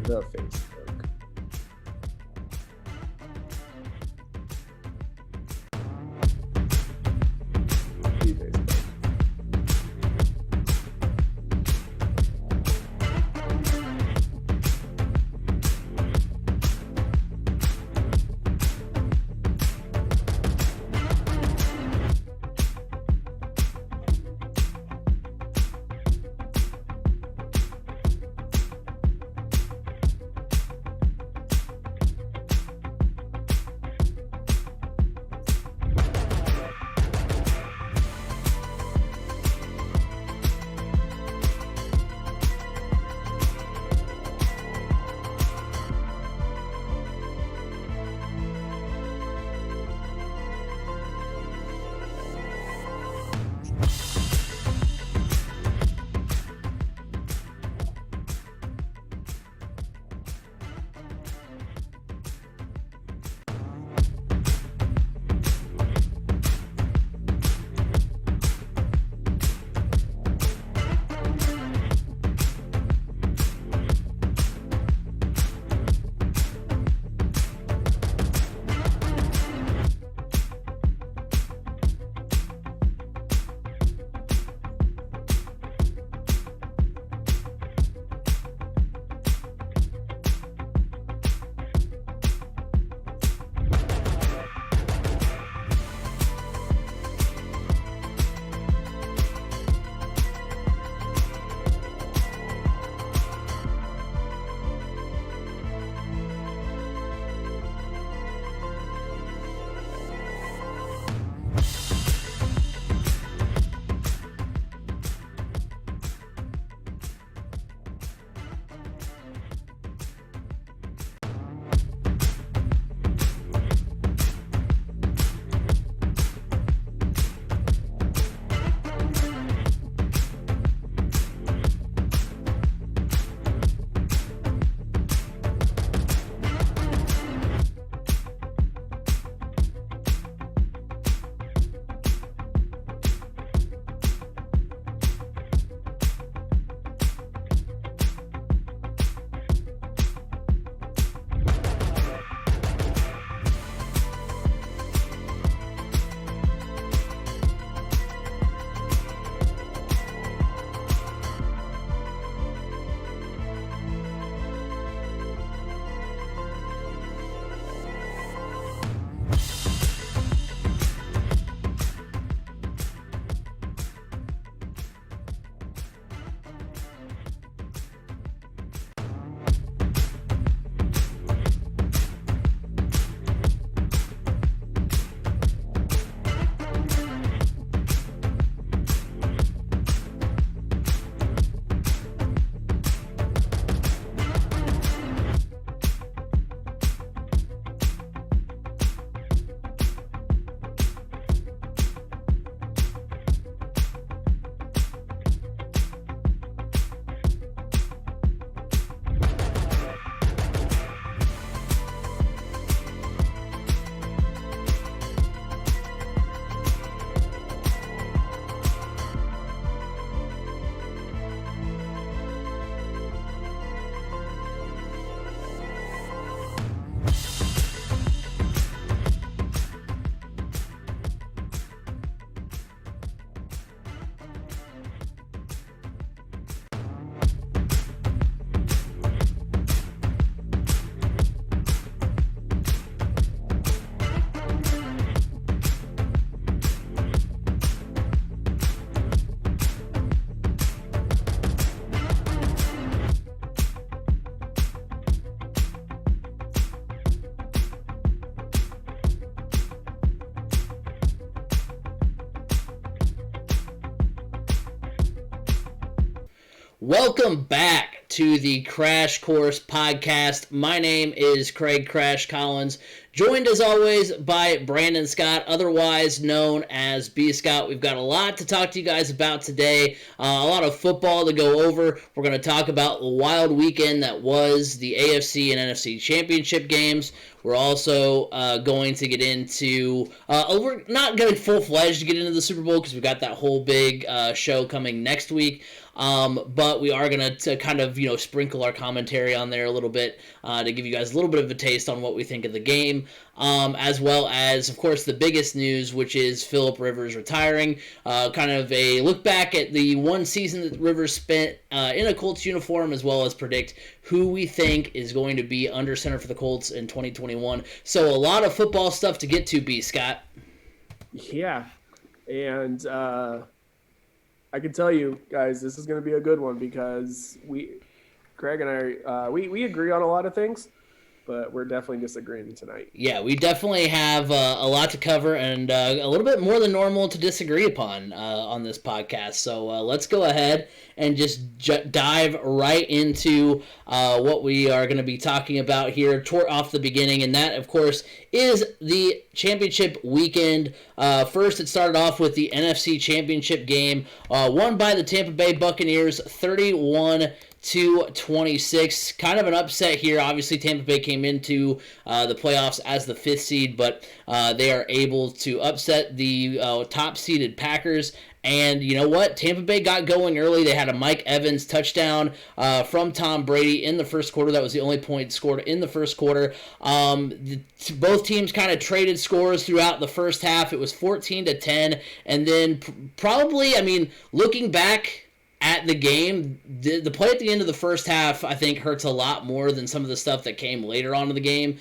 the Facebook. Welcome back to the Crash Course Podcast. My name is Craig Crash Collins, Joined as always by Brandon Scott, otherwise known as B. Scott. We've got a lot to talk to you guys about today. A lot of football to go over. We're going to talk about the wild weekend that was the AFC and NFC Championship games. We're also going to get into, we're not going to full-fledged to get into the Super Bowl because we've got that whole big show coming next week. But we are going to kind of, sprinkle our commentary on there a little bit to give you guys a little bit of a taste on what we think of the game, as well as, of course, the biggest news, which is Phillip Rivers retiring. Kind of a look back at the one season that Rivers spent in a Colts uniform, as well as predict who we think is going to be under center for the Colts in 2021. So a lot of football stuff to get to, B. Scott. Yeah, and I can tell you guys, this is going to be a good one because Craig and I, we agree on a lot of things, but we're definitely disagreeing tonight. Yeah, we definitely have a lot to cover and a little bit more than normal to disagree upon on this podcast. So let's go ahead and just dive right into what we are going to be talking about here off the beginning. And that, of course, is the championship weekend. First, it started off with the NFC Championship game, won by the Tampa Bay Buccaneers 31-26. Kind of an upset here. Obviously, Tampa Bay came into the playoffs as the 5th seed, but they are able to upset the top-seeded Packers. And you know what? Tampa Bay got going early. They had a Mike Evans touchdown from Tom Brady in the first quarter. That was the only point scored in the first quarter. Both teams kind of traded scores throughout the first half. It was 14-10. And then probably, looking back at the game, the play at the end of the first half, I think, hurts a lot more than some of the stuff that came later on in the game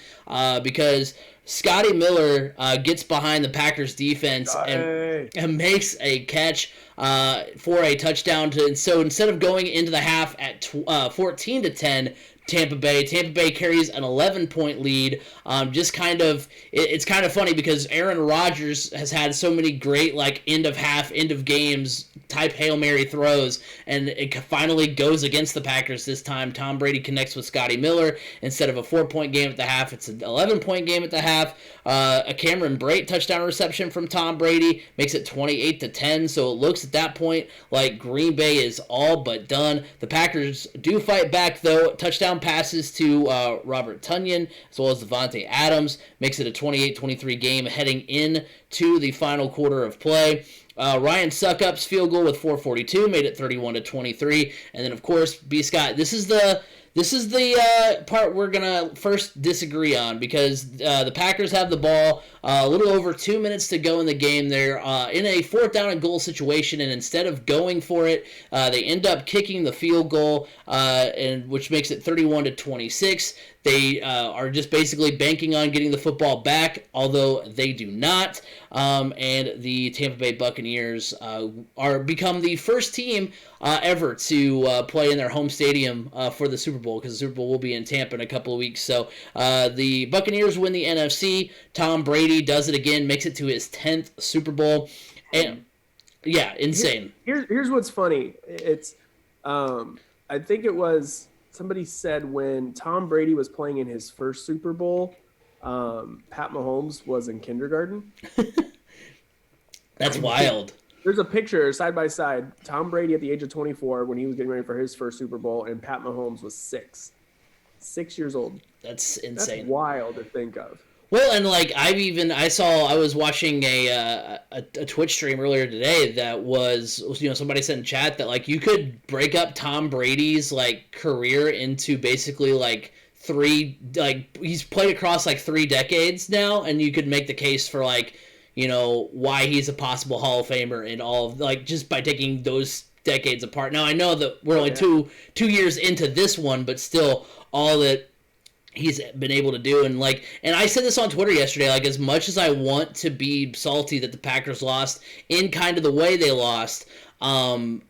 because Scotty Miller gets behind the Packers defense and makes a catch for a touchdown. So instead of going into the half at 14-10, Tampa Bay carries an 11-point lead. It's kind of funny because Aaron Rodgers has had so many great end of half, end of games type Hail Mary throws, and it finally goes against the Packers this time. Tom Brady connects with Scotty Miller. Instead of a 4-point game at the half, it's an 11-point game at the half. A Cameron Brate touchdown reception from Tom Brady makes it 28-10. So it looks at that point like Green Bay is all but done. The Packers do fight back though. Touchdown passes to Robert Tonyan as well as Devontae Adams makes it a 28-23 game heading into the final quarter of play. Ryan Succop's field goal with 4:42 made it 31-23, and then of course, B. Scott, this is the part we're gonna first disagree on because the Packers have the ball a little over 2 minutes to go in the game. They're in a 4th down and goal situation, and instead of going for it, they end up kicking the field goal, and which makes it 31-26. They are just basically banking on getting the football back, although they do not. And the Tampa Bay Buccaneers become the first team ever to play in their home stadium for the Super Bowl, because the Super Bowl will be in Tampa in a couple of weeks. So the Buccaneers win the NFC. Tom Brady does it again, makes it to his 10th Super Bowl. And yeah, insane. Here's what's funny. It's I think it was somebody said when Tom Brady was playing in his first Super Bowl, Pat Mahomes was in kindergarten. That's wild. There's a picture side by side. Tom Brady at the age of 24 when he was getting ready for his first Super Bowl, and Pat Mahomes was 6 years old. That's insane. That's wild to think of. Well, and I was watching a Twitch stream earlier today that was, somebody said in chat that you could break up Tom Brady's career into basically he's played across 3 decades now, and you could make the case for why he's a possible Hall of Famer in all of just by taking those decades apart. Now I know that we're only two years into this one, but still all that he's been able to do. And I said this on Twitter yesterday, as much as I want to be salty that the Packers lost in kind of the way they lost, I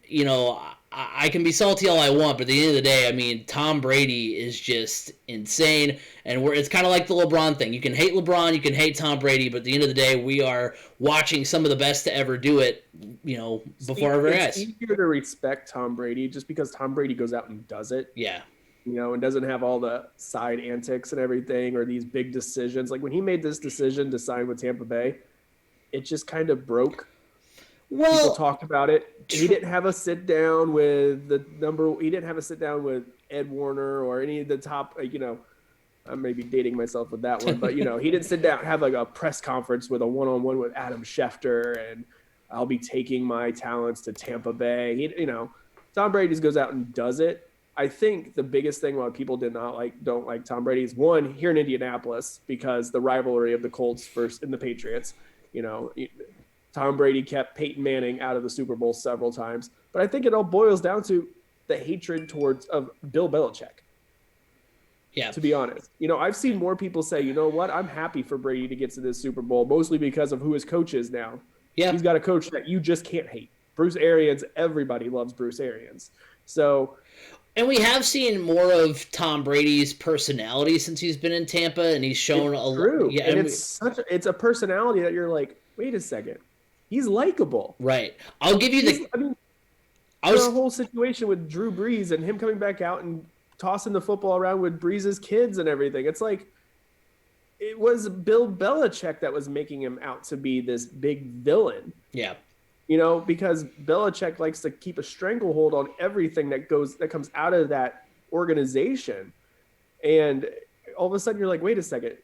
can be salty all I want, but at the end of the day, Tom Brady is just insane, and it's kind of like the LeBron thing. You can hate LeBron, you can hate Tom Brady, but at the end of the day, we are watching some of the best to ever do it, before our eyes. It's easier to respect Tom Brady just because Tom Brady goes out and does it. Yeah. and doesn't have all the side antics and everything or these big decisions. Like when he made this decision to sign with Tampa Bay, it just kind of broke. People Well, talked about it. He didn't have a sit down with he didn't have a sit down with Ed Warner or any of the top, I'm maybe dating myself with that one, but he didn't sit down, have like a press conference with a one-on-one with Adam Schefter and I'll be taking my talents to Tampa Bay. Tom Brady just goes out and does it. I think the biggest thing why people don't like Tom Brady is one here in Indianapolis because the rivalry of the Colts versus and the Patriots. Tom Brady kept Peyton Manning out of the Super Bowl several times, but I think it all boils down to the hatred of Bill Belichick. yeah. To be honest, I've seen more people say, you know what, I'm happy for Brady to get to this Super Bowl, mostly because of who his coach is now. Yeah. He's got a coach that you just can't hate. Bruce Arians, everybody loves Bruce Arians. So, and we have seen more of Tom Brady's personality since he's been in Tampa, and he's shown a lot. Yeah, and it's a personality that you're like, wait a second, he's likable. Right. I'll give you the whole situation with Drew Brees and him coming back out and tossing the football around with Brees' kids and everything. It's like it was Bill Belichick that was making him out to be this big villain. Yeah. Because Belichick likes to keep a stranglehold on everything that comes out of that organization. And all of a sudden you're like, wait a second,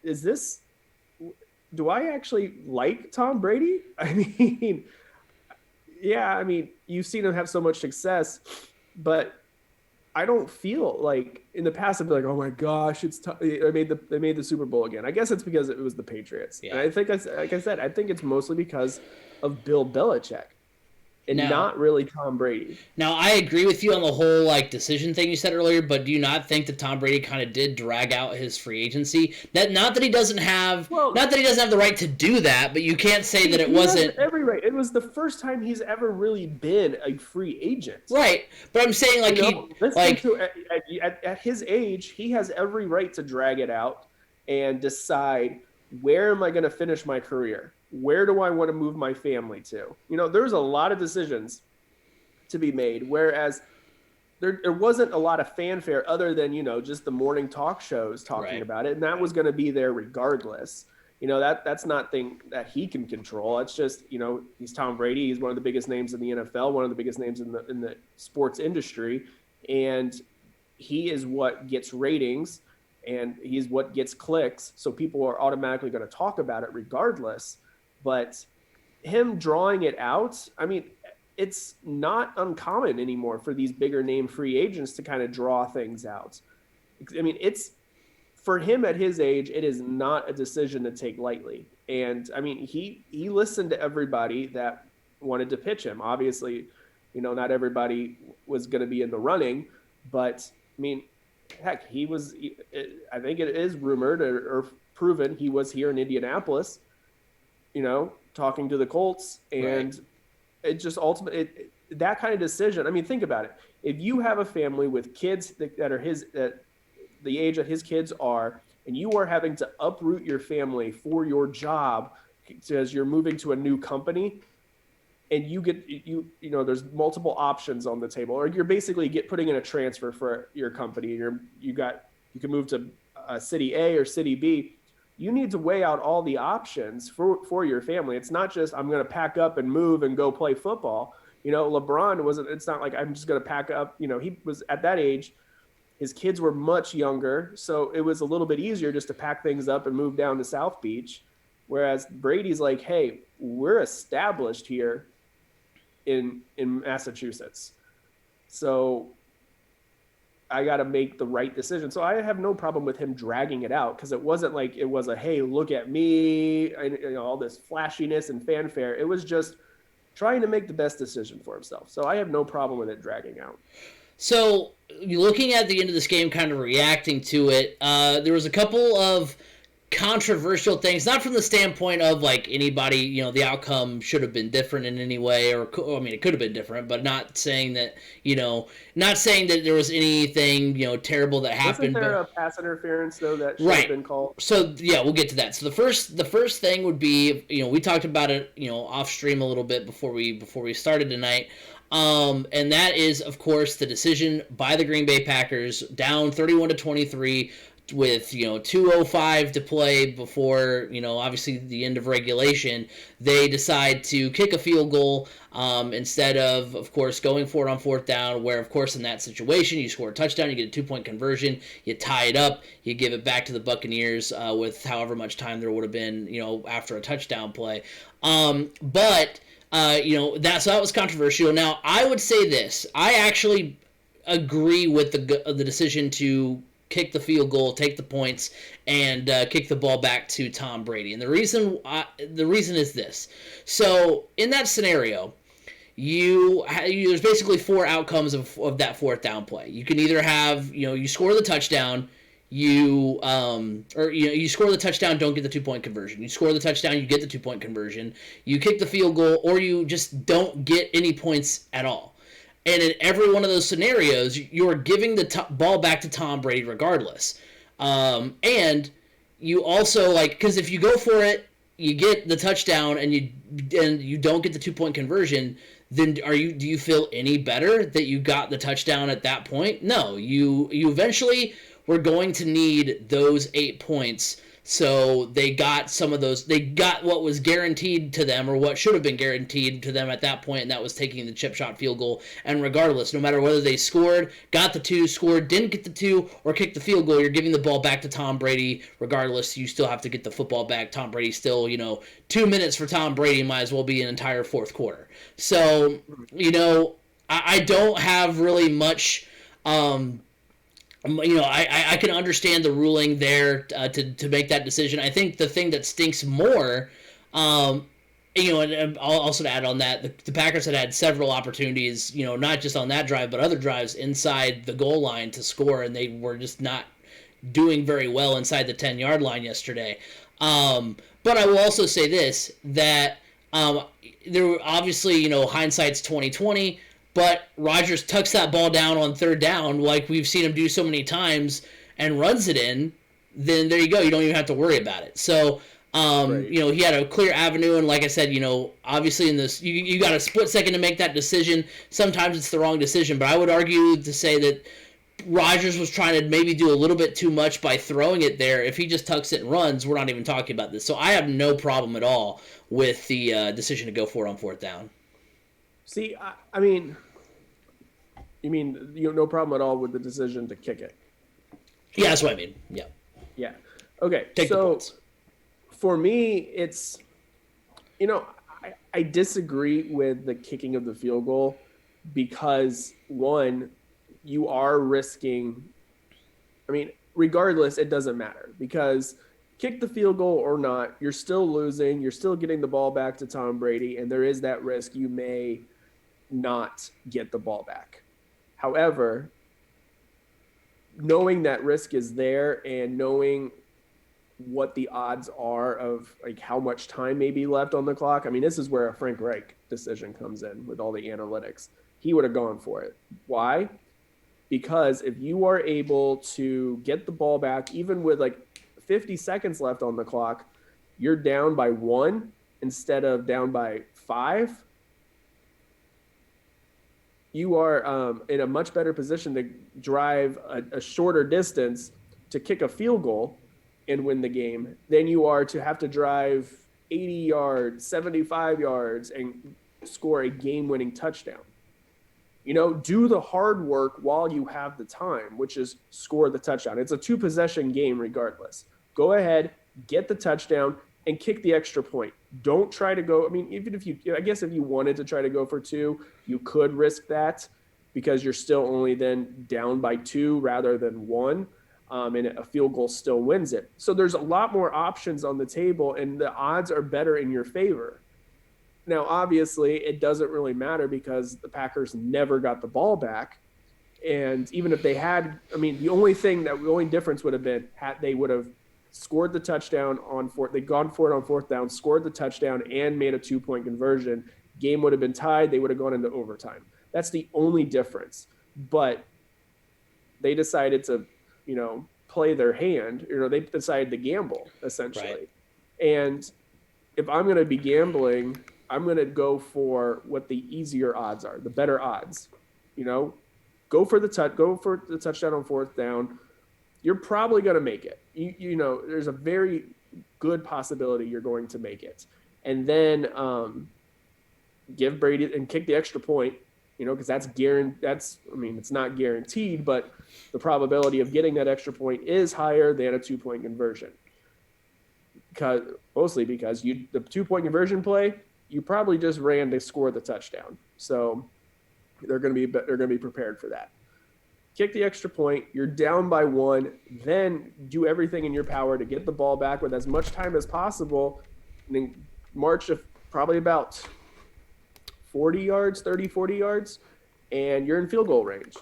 do I actually like Tom Brady? I mean, yeah, you've seen him have so much success, but I don't feel like in the past I'd be like, oh my gosh, they made the Super Bowl again. I guess it's because it was the Patriots. Yeah. And I think, like I said, I think it's mostly because of Bill Belichick and not really Tom Brady. Now, I agree with you on the whole decision thing you said earlier, but do you not think that Tom Brady kind of did drag out his free agency? Not that he doesn't have the right to do that, but you can't say that it wasn't every right. It was the first time he's ever really been a free agent. Right, but I'm saying at his age, he has every right to drag it out and decide, where am I going to finish my career? Where do I want to move my family to? There's a lot of decisions to be made, whereas there wasn't a lot of fanfare other than, just the morning talk shows talking about it. And that was going to be there regardless. That's not thing that he can control. It's just, he's Tom Brady. He's one of the biggest names in the NFL, one of the biggest names in the sports industry. And he is what gets ratings and he's what gets clicks. So people are automatically going to talk about it regardless. But him drawing it out, it's not uncommon anymore for these bigger name free agents to kind of draw things out. It's for him at his age, it is not a decision to take lightly. And he listened to everybody that wanted to pitch him. Obviously, not everybody was going to be in the running, but heck, he was, I think it is rumored or proven he was here in Indianapolis, talking to the Colts, and it just ultimately that kind of decision. Think about it. If you have a family with kids that are the age that his kids are, and you are having to uproot your family for your job as you're moving to a new company, and there's multiple options on the table, or you're basically putting in a transfer for your company. You can move to city A or city B. You need to weigh out all the options for your family. It's not just, I'm going to pack up and move and go play football. LeBron wasn't, it's not like I'm just going to pack up. He was at that age, his kids were much younger. So it was a little bit easier just to pack things up and move down to South Beach. Whereas Brady's like, hey, we're established here in Massachusetts. So I got to make the right decision. So I have no problem with him dragging it out, because it wasn't like it was a, hey, look at me, and all this flashiness and fanfare. It was just trying to make the best decision for himself. So I have no problem with it dragging out. So looking at the end of this game, kind of reacting to it, there was a couple of controversial things, not from the standpoint of like anybody, you know, the outcome should have been different in any way, or I mean, it could have been different, but not saying that, you know, not saying that there was anything, you know, terrible that happened. Wasn't there but a pass interference though that should have been called? So yeah, we'll get to that. So the first thing would be, you know, we talked about it, you know, off stream a little bit before we started tonight. And that is, of course, the decision by the Green Bay Packers, down 31-23 with, you know, 2:05 to play before, you know, obviously the end of regulation. They decide to kick a field goal instead of course, going for it on fourth down, where, of course, in that situation, you score a touchdown, you get a 2-point conversion, you tie it up, you give it back to the Buccaneers with however much time there would have been, you know, after a touchdown play. But you know, that was controversial. Now, I would say this. I actually agree with the decision to kick the field goal, take the points, and kick the ball back to Tom Brady. And the reason is this. So, in that scenario, there's basically four outcomes of that fourth down play. You can either have, you know, you score the touchdown, you score the touchdown, don't get the 2-point conversion. You score the touchdown, you get the 2-point conversion. You kick the field goal, or you just don't get any points at all. And in every one of those scenarios, you're giving the ball back to Tom Brady regardless. And you also, like, because if you go for it, you get the touchdown, and you don't get the 2-point conversion, then do you feel any better that you got the touchdown at that point? No, you eventually were going to need those 8 points. So they got some of those. They got what was guaranteed to them, or what should have been guaranteed to them at that point, and that was taking the chip shot field goal. And regardless, no matter whether they scored, got the 2, scored, didn't get the 2, or kicked the field goal, you're giving the ball back to Tom Brady. Regardless, you still have to get the football back. Tom Brady still, you know, 2 minutes for Tom Brady might as well be an entire fourth quarter. So, you know, I don't have really much. You know, I can understand the ruling there to make that decision. I think the thing that stinks more, you know, and I'll also add on that, the Packers had several opportunities, you know, not just on that drive, but other drives inside the goal line to score, and they were just not doing very well inside the 10-yard line yesterday. But I will also say this, that there were obviously, you know, hindsight's 20/20. But Rodgers tucks that ball down on third down, like we've seen him do so many times, and runs it in. Then there you go. You don't even have to worry about it. So, right. You know, he had a clear avenue, and like I said, you know, obviously in this, you got a split second to make that decision. Sometimes it's the wrong decision, but I would argue to say that Rodgers was trying to maybe do a little bit too much by throwing it there. If he just tucks it and runs, we're not even talking about this. So I have no problem at all with the decision to go for it on fourth down. See, I mean, you mean you have no problem at all with the decision to kick it? Yeah, that's what I mean. Yeah. Yeah. Okay. Take the points. For me, it's, you know, I disagree with the kicking of the field goal because, one, you are risking, I mean, regardless, it doesn't matter because kick the field goal or not, you're still losing. You're still getting the ball back to Tom Brady, and there is that risk you may not get the ball back. However, knowing that risk is there and knowing what the odds are of like how much time may be left on the clock, I mean, this is where a Frank Reich decision comes in with all the analytics. He would have gone for it. Why? Because if you are able to get the ball back, even with like 50 seconds left on the clock, you're down by 1 instead of down by 5. You are in a much better position to drive a shorter distance to kick a field goal and win the game than you are to have to drive 80 yards, 75 yards, and score a game-winning touchdown. You know, do the hard work while you have the time, which is score the touchdown. It's a 2-possession game regardless. Go ahead, get the touchdown, and kick the extra point. Don't try to go. I mean, even if I guess if you wanted to try to go for 2, you could risk that because you're still only then down by 2 rather than 1. And a field goal still wins it. So there's a lot more options on the table, and the odds are better in your favor. Now, obviously, it doesn't really matter because the Packers never got the ball back. And even if they had, I mean, the only difference would have been had they would have scored the touchdown on fourth. They'd gone for it on fourth down, scored the touchdown, and made a 2-point conversion. Game would have been tied. They would have gone into overtime. That's the only difference. But they decided to, play their hand. They decided to gamble, essentially. Right. And if I'm going to be gambling, I'm going to go for what the easier odds are, the better odds. Go for the touchdown on fourth down. You're probably going to make it. There's a very good possibility you're going to make it. And then give Brady and kick the extra point, because that's it's not guaranteed, but the probability of getting that extra point is higher than a 2-point conversion. Mostly because the 2-point conversion play, you probably just ran to score the touchdown. So they're going to be prepared for that. Kick the extra point, you're down by 1, then do everything in your power to get the ball back with as much time as possible, and then march probably about 40 yards, 30, 40 yards, and you're in field goal range.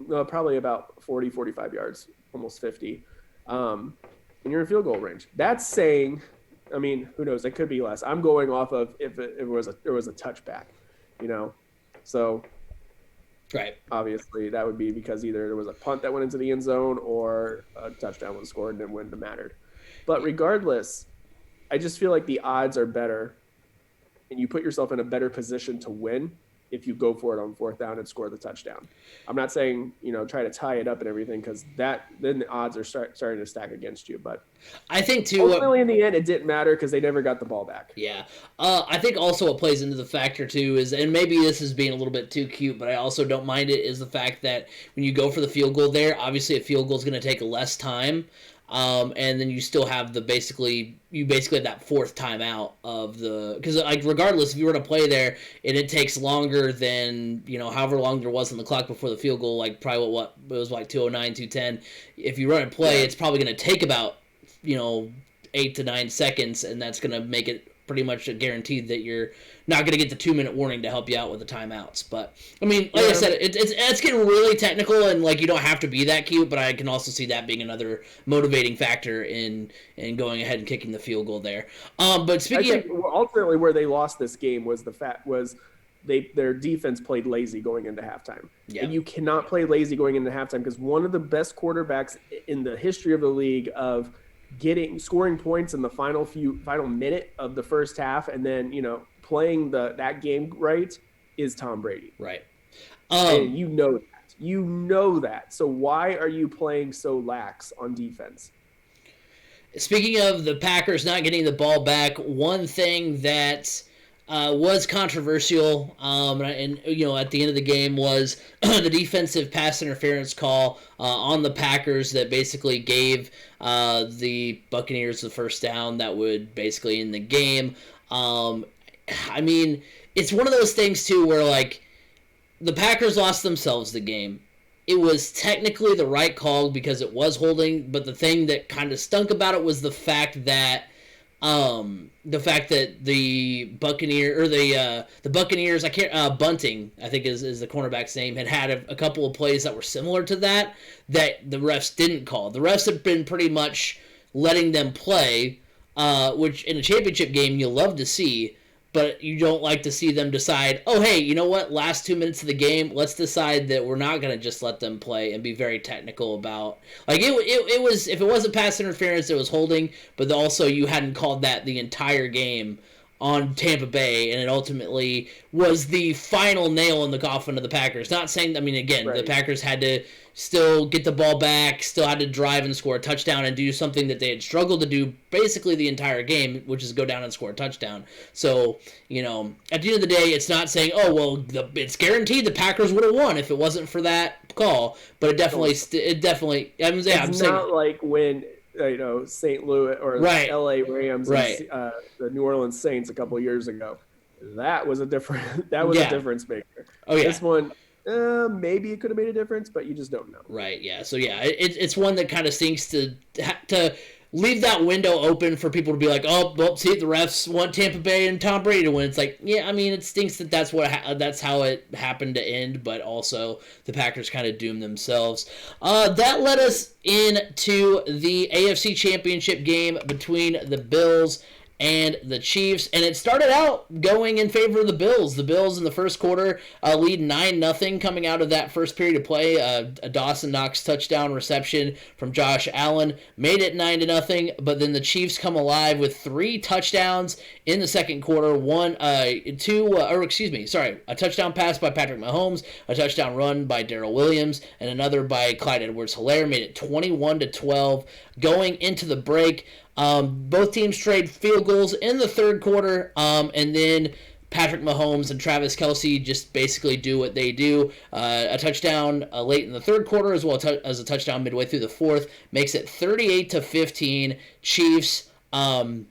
Probably about 40, 45 yards, almost 50. And you're in field goal range. That's saying, who knows? It could be less. I'm going off of if there was a touchback, So right. Obviously, that would be because either there was a punt that went into the end zone or a touchdown was scored and it wouldn't have mattered. But regardless, I just feel like the odds are better and you put yourself in a better position to win if you go for it on fourth down and score the touchdown. I'm not saying, try to tie it up and everything, because then the odds are starting to stack against you. But I think, too, ultimately in the end, it didn't matter because they never got the ball back. Yeah. I think also what plays into the factor, too, is, and maybe this is being a little bit too cute, but I also don't mind it, is the fact that when you go for the field goal there, obviously a field goal is going to take less time. And then you still have you basically have that fourth timeout because regardless, if you were to play there and it takes longer than, however long there was on the clock before the field goal, like probably it was like 2:09, 2:10. If you run and play, it's probably going to take about, 8 to 9 seconds, and that's going to make it pretty much a guaranteed that you're not going to get the 2-minute warning to help you out with the timeouts. But I said, it's getting really technical, and you don't have to be that cute, but I can also see that being another motivating factor in going ahead and kicking the field goal there. But speaking ultimately where they lost this game was their defense played lazy going into halftime. Yeah. And you cannot play lazy going into halftime, because one of the best quarterbacks in the history of the league of scoring points in the final minute of the first half and then playing that game right is Tom Brady. Right. And you know that. So why are you playing so lax on defense? Speaking of the Packers not getting the ball back, one thing that was controversial, and at the end of the game was the defensive pass interference call on the Packers that basically gave the Buccaneers the first down that would basically end the game. It's one of those things too where the Packers lost themselves the game. It was technically the right call because it was holding, but the thing that kind of stunk about it was the fact that the Buccaneers, Bunting, I think is the cornerback's name, had a couple of plays that were similar to that the refs didn't call. The refs have been pretty much letting them play, which in a championship game you love to see, but you don't like to see them decide, oh, hey, you know what, last 2 minutes of the game, let's decide that we're not going to just let them play and be very technical about, it was, if it wasn't pass interference, it was holding, but also you hadn't called that the entire game on Tampa Bay, and it ultimately was the final nail in the coffin of the Packers. Not saying, again, right. The Packers had to still get the ball back, still had to drive and score a touchdown and do something that they had struggled to do basically the entire game, which is go down and score a touchdown. So, at the end of the day, it's not saying, oh, well, it's guaranteed the Packers would have won if it wasn't for that call, but it's not like when St. Louis or right. L.A. Rams right. and the New Orleans Saints a couple of years ago. That was a difference maker. Oh yeah. This one, maybe it could have made a difference, but you just don't know. Right. Yeah. So yeah, it's one that kind of stinks to leave that window open for people to be like, oh, well, see, the refs want Tampa Bay and Tom Brady to win. It's like, yeah, I mean, it stinks that that's how it happened to end, but also the Packers kind of doomed themselves. That led us into the AFC Championship game between the Bills and the Chiefs, and it started out going in favor of the Bills. The Bills in the first quarter lead 9-0 coming out of that first period of play. A Dawson Knox touchdown reception from Josh Allen made it 9-0, but then the Chiefs come alive with 3 touchdowns in the second quarter. A touchdown pass by Patrick Mahomes, a touchdown run by Darrell Williams, and another by Clyde Edwards-Helaire made it 21-12 going into the break. Both teams trade field goals in the third quarter, and then Patrick Mahomes and Travis Kelce just basically do what they do. A touchdown late in the third quarter, as well as a touchdown midway through the fourth, makes it 38-15 Chiefs over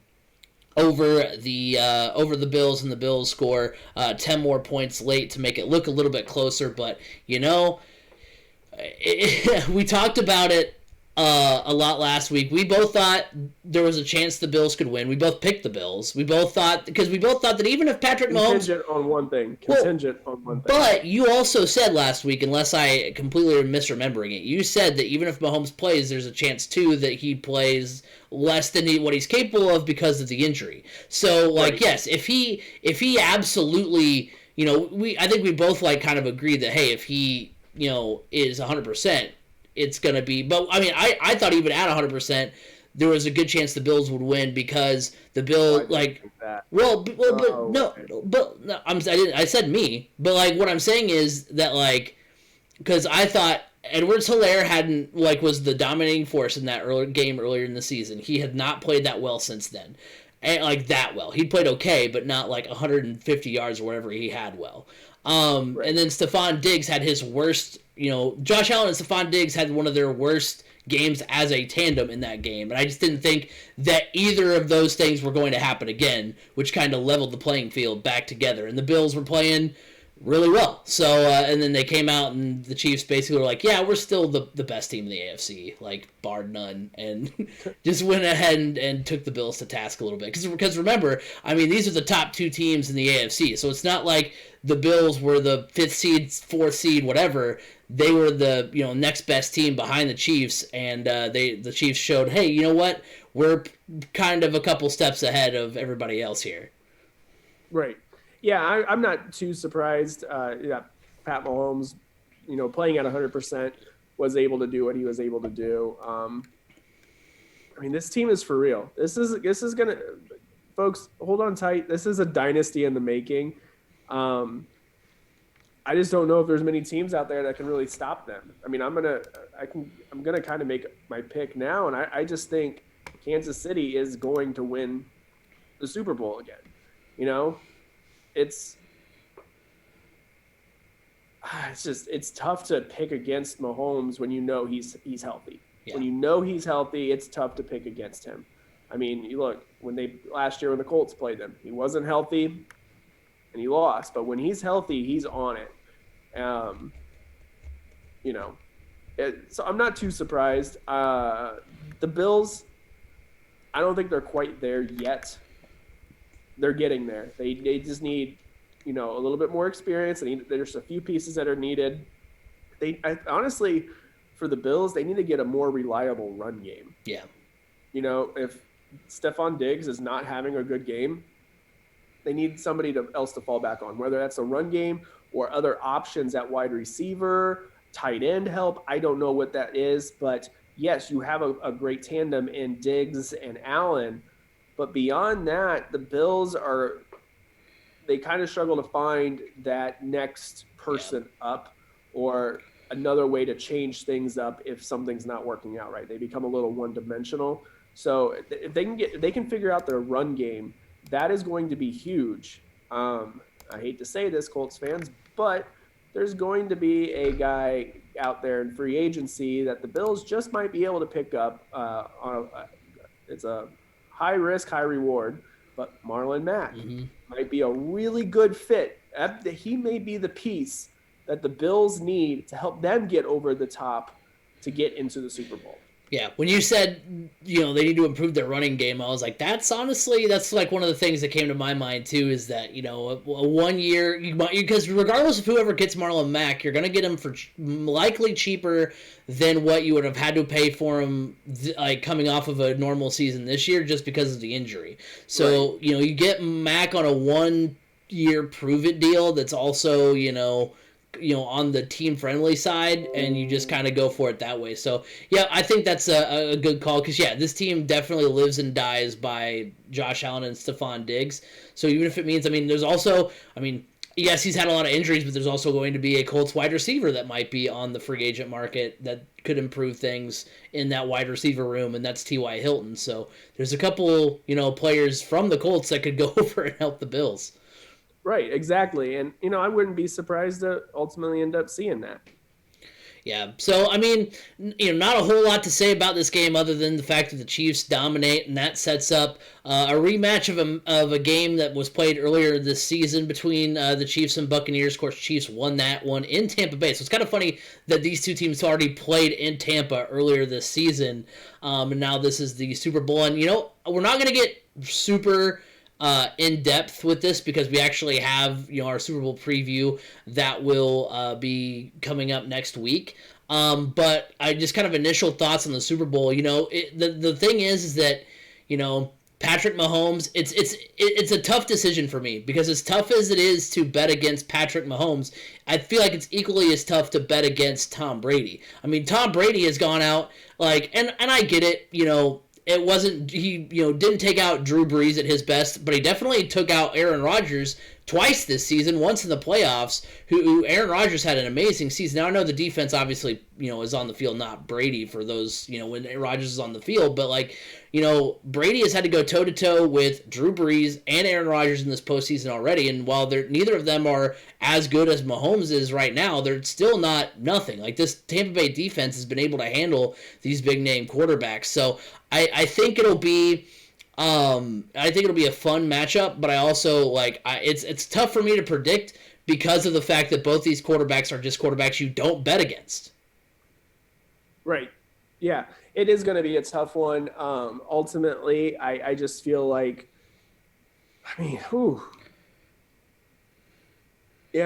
the Bills, and the Bills score 10 more points late to make it look a little bit closer. But we talked about it a lot last week. We both thought there was a chance the Bills could win. We both picked the Bills. We both thought that even if Patrick Mahomes... Contingent on one thing. But you also said last week, unless I completely am misremembering it, you said that even if Mahomes plays, there's a chance, too, that he plays less than what he's capable of because of the injury. So, right. Yes, if he absolutely... I think we both, kind of agreed that, hey, if he, is 100%... it's going to be... But, I mean, I thought even at 100%, there was a good chance the Bills would win because the Bills, I said me. But, what I'm saying is that, because I thought Edwards-Helaire was the dominating force in that game earlier in the season. He had not played that well since then. And, that well. He played okay, but not, 150 yards or whatever he had well. Right. And then Stephon Diggs had his worst... Josh Allen and Stephon Diggs had one of their worst games as a tandem in that game. And I just didn't think that either of those things were going to happen again, which kind of leveled the playing field back together. And the Bills were playing really well. So, and then they came out and the Chiefs basically were like, yeah, we're still the best team in the AFC, bar none. And just went ahead and took the Bills to task a little bit. Because remember, I mean, these are the top 2 teams in the AFC. So it's not like the Bills were the 5th seed, 4th seed, whatever. They were the next best team behind the Chiefs, and the Chiefs showed, hey, you know what? We're kind of a couple steps ahead of everybody else here. Right. Yeah, I'm not too surprised. Pat Mahomes, playing at 100%, was able to do what he was able to do. I mean, this team is for real. This is gonna, folks, hold on tight. This is a dynasty in the making. I just don't know if there's many teams out there that can really stop them. I mean, I'm gonna kind of make my pick now, and I just think Kansas City is going to win the Super Bowl again. It's tough to pick against Mahomes when he's healthy. Yeah. When he's healthy, it's tough to pick against him. I mean, you look last year when the Colts played them, he wasn't healthy and he lost. But when he's healthy, he's on it. So I'm not too surprised. The Bills, I don't think they're quite there yet. They're getting there. They just need, a little bit more experience. There's a few pieces that are needed. Honestly, for the Bills, they need to get a more reliable run game. Yeah. If Stephon Diggs is not having a good game, they need somebody else to fall back on, whether that's a run game or other options at wide receiver, tight end help. I don't know what that is, but yes, you have a great tandem in Diggs and Allen. But beyond that, the Bills they kind of struggle to find that next person up or another way to change things up if something's not working out right. They become a little one-dimensional. So if they can figure out their run game, that is going to be huge. I hate to say this, Colts fans, but there's going to be a guy out there in free agency that the Bills just might be able to pick up. It's a high risk, high reward, but Marlon Mack might be a really good fit. He may be the piece that the Bills need to help them get over the top to get into the Super Bowl. Yeah, when you said, they need to improve their running game, I was like, that's like one of the things that came to my mind too, is that, a 1 year, because regardless of whoever gets Marlon Mack, you're going to get him for likely cheaper than what you would have had to pay for him, like coming off of a normal season this year, just because of the injury. So, right. You get Mack on a 1 year prove it deal that's also, on the team-friendly side, and you just kind of go for it that way. So, yeah, I think that's a good call because, this team definitely lives and dies by Josh Allen and Stephon Diggs. So even if it means, there's also, yes, he's had a lot of injuries, but there's also going to be a Colts wide receiver that might be on the free agent market that could improve things in that wide receiver room, and that's T.Y. Hilton. So there's a couple, players from the Colts that could go over and help the Bills. Right, exactly. And, I wouldn't be surprised to ultimately end up seeing that. Yeah, so, not a whole lot to say about this game other than the fact that the Chiefs dominate, and that sets up a rematch of a game that was played earlier this season between the Chiefs and Buccaneers. Of course, Chiefs won that one in Tampa Bay. So it's kind of funny that these two teams already played in Tampa earlier this season, and now this is the Super Bowl. And, we're not going to get super in depth with this because we actually have our Super Bowl preview that will be coming up next week. But I just kind of initial thoughts on the Super Bowl. The thing is that Patrick Mahomes. It's a tough decision for me because as tough as it is to bet against Patrick Mahomes, I feel like it's equally as tough to bet against Tom Brady. Tom Brady has gone out and I get it. It wasn't, he didn't take out Drew Brees at his best, but he definitely took out Aaron Rodgers twice this season, once in the playoffs, who Aaron Rodgers had an amazing season. Now I know the defense obviously, is on the field, not Brady for those, when Rodgers is on the field, but Brady has had to go toe-to-toe with Drew Brees and Aaron Rodgers in this postseason already, and while neither of them are as good as Mahomes is right now, they're still not nothing. Like, this Tampa Bay defense has been able to handle these big-name quarterbacks, so I think it'll be a fun matchup, but I also, it's tough for me to predict because of the fact that both these quarterbacks are just quarterbacks you don't bet against. Right. Yeah. It is going to be a tough one. Ultimately, I just feel like, yeah,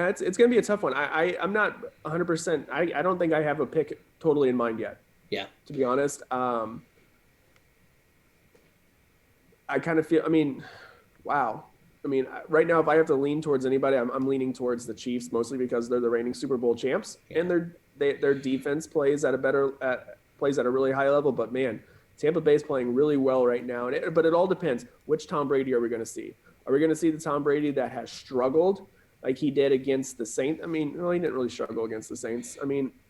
it's going to be a tough one. I'm not 100%. I don't think I have a pick totally in mind yet. Yeah. To be honest. I kind of feel, wow. Right now, if I have to lean towards anybody, I'm leaning towards the Chiefs, mostly because they're the reigning Super Bowl champs, and their defense plays at a really high level. But man, Tampa Bay's playing really well right now. But it all depends. Which Tom Brady are we going to see? Are we going to see the Tom Brady that has struggled like he did against the Saints? He didn't really struggle against the Saints.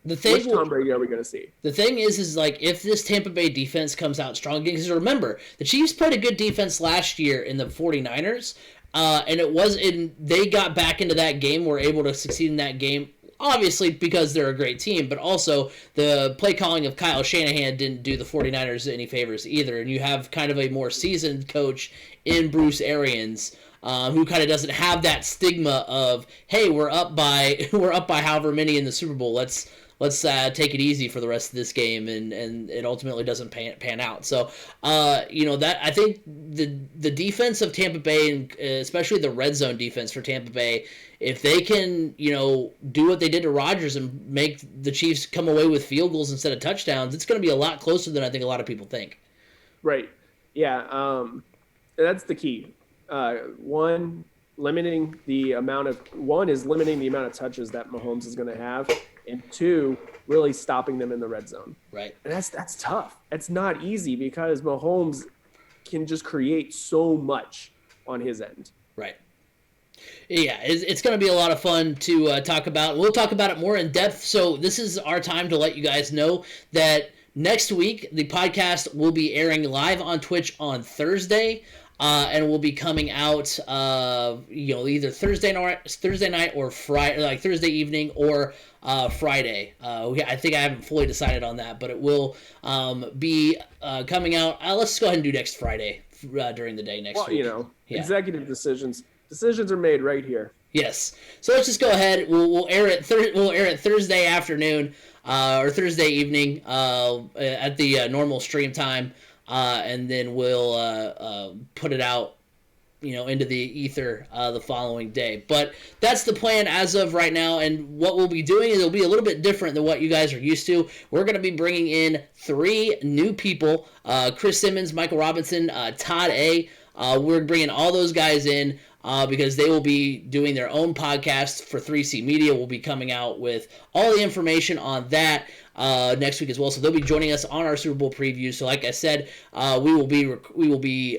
Which Tom Brady are we going to see? The thing is if this Tampa Bay defense comes out strong, because remember, the Chiefs played a good defense last year in the 49ers, and they got back into that game, were able to succeed in that game, obviously because they're a great team, but also the play calling of Kyle Shanahan didn't do the 49ers any favors either, and you have kind of a more seasoned coach in Bruce Arians, who kind of doesn't have that stigma of, hey, we're up by however many in the Super Bowl. Let's take it easy for the rest of this game, and it ultimately doesn't pan out. So, that I think the defense of Tampa Bay, and especially the red zone defense for Tampa Bay, if they can, do what they did to Rodgers and make the Chiefs come away with field goals instead of touchdowns, it's going to be a lot closer than I think a lot of people think. Right. Yeah. That's the key. One is limiting the amount of touches that Mahomes is going to have, and two, really stopping them in the red zone. Right. And that's tough. It's not easy because Mahomes can just create so much on his end. Right. Yeah, it's going to be a lot of fun to talk about. We'll talk about it more in depth. So this is our time to let you guys know that next week the podcast will be airing live on Twitch on Thursday. And will be coming out, either Thursday night or Friday, like Thursday evening or Friday. I think I haven't fully decided on that, but it will be coming out. Let's go ahead and do next Friday during the day next week. Executive decisions are made right here. Yes. So let's just go ahead. We'll air it. We'll air it Thursday afternoon. or Thursday evening at the normal stream time, and then we'll put it out into the ether the following day. But that's the plan as of right now, and what we'll be doing is it'll be a little bit different than what you guys are used to. We're going to be bringing in 3 new people, Chris Simmons, Michael Robinson, Todd A. We're bringing all those guys in because they will be doing their own podcast for 3C Media. We'll be coming out with all the information on that next week as well. So they'll be joining us on our Super Bowl preview. So like I said, we will be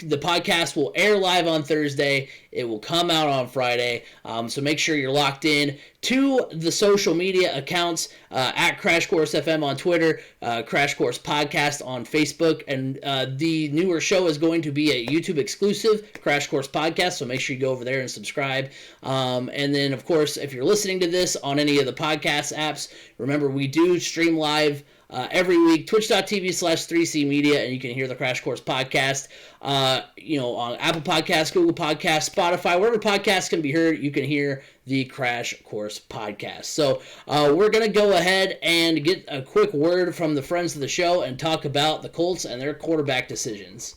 the podcast will air live on Thursday. It will come out on Friday. So make sure you're locked in to the social media accounts at Crash Course FM on Twitter, Crash Course Podcast on Facebook, and the newer show is going to be a YouTube exclusive, Crash Course Podcast. So make sure you go over there and subscribe. And then, of course, if you're listening to this on any of the podcast apps, remember we do stream live every week, twitch.tv/3C Media, and you can hear the Crash Course Podcast, on Apple Podcasts, Google Podcasts, Spotify, wherever podcasts can be heard, you can hear the Crash Course Podcast. So we're going to go ahead and get a quick word from the friends of the show and talk about the Colts and their quarterback decisions.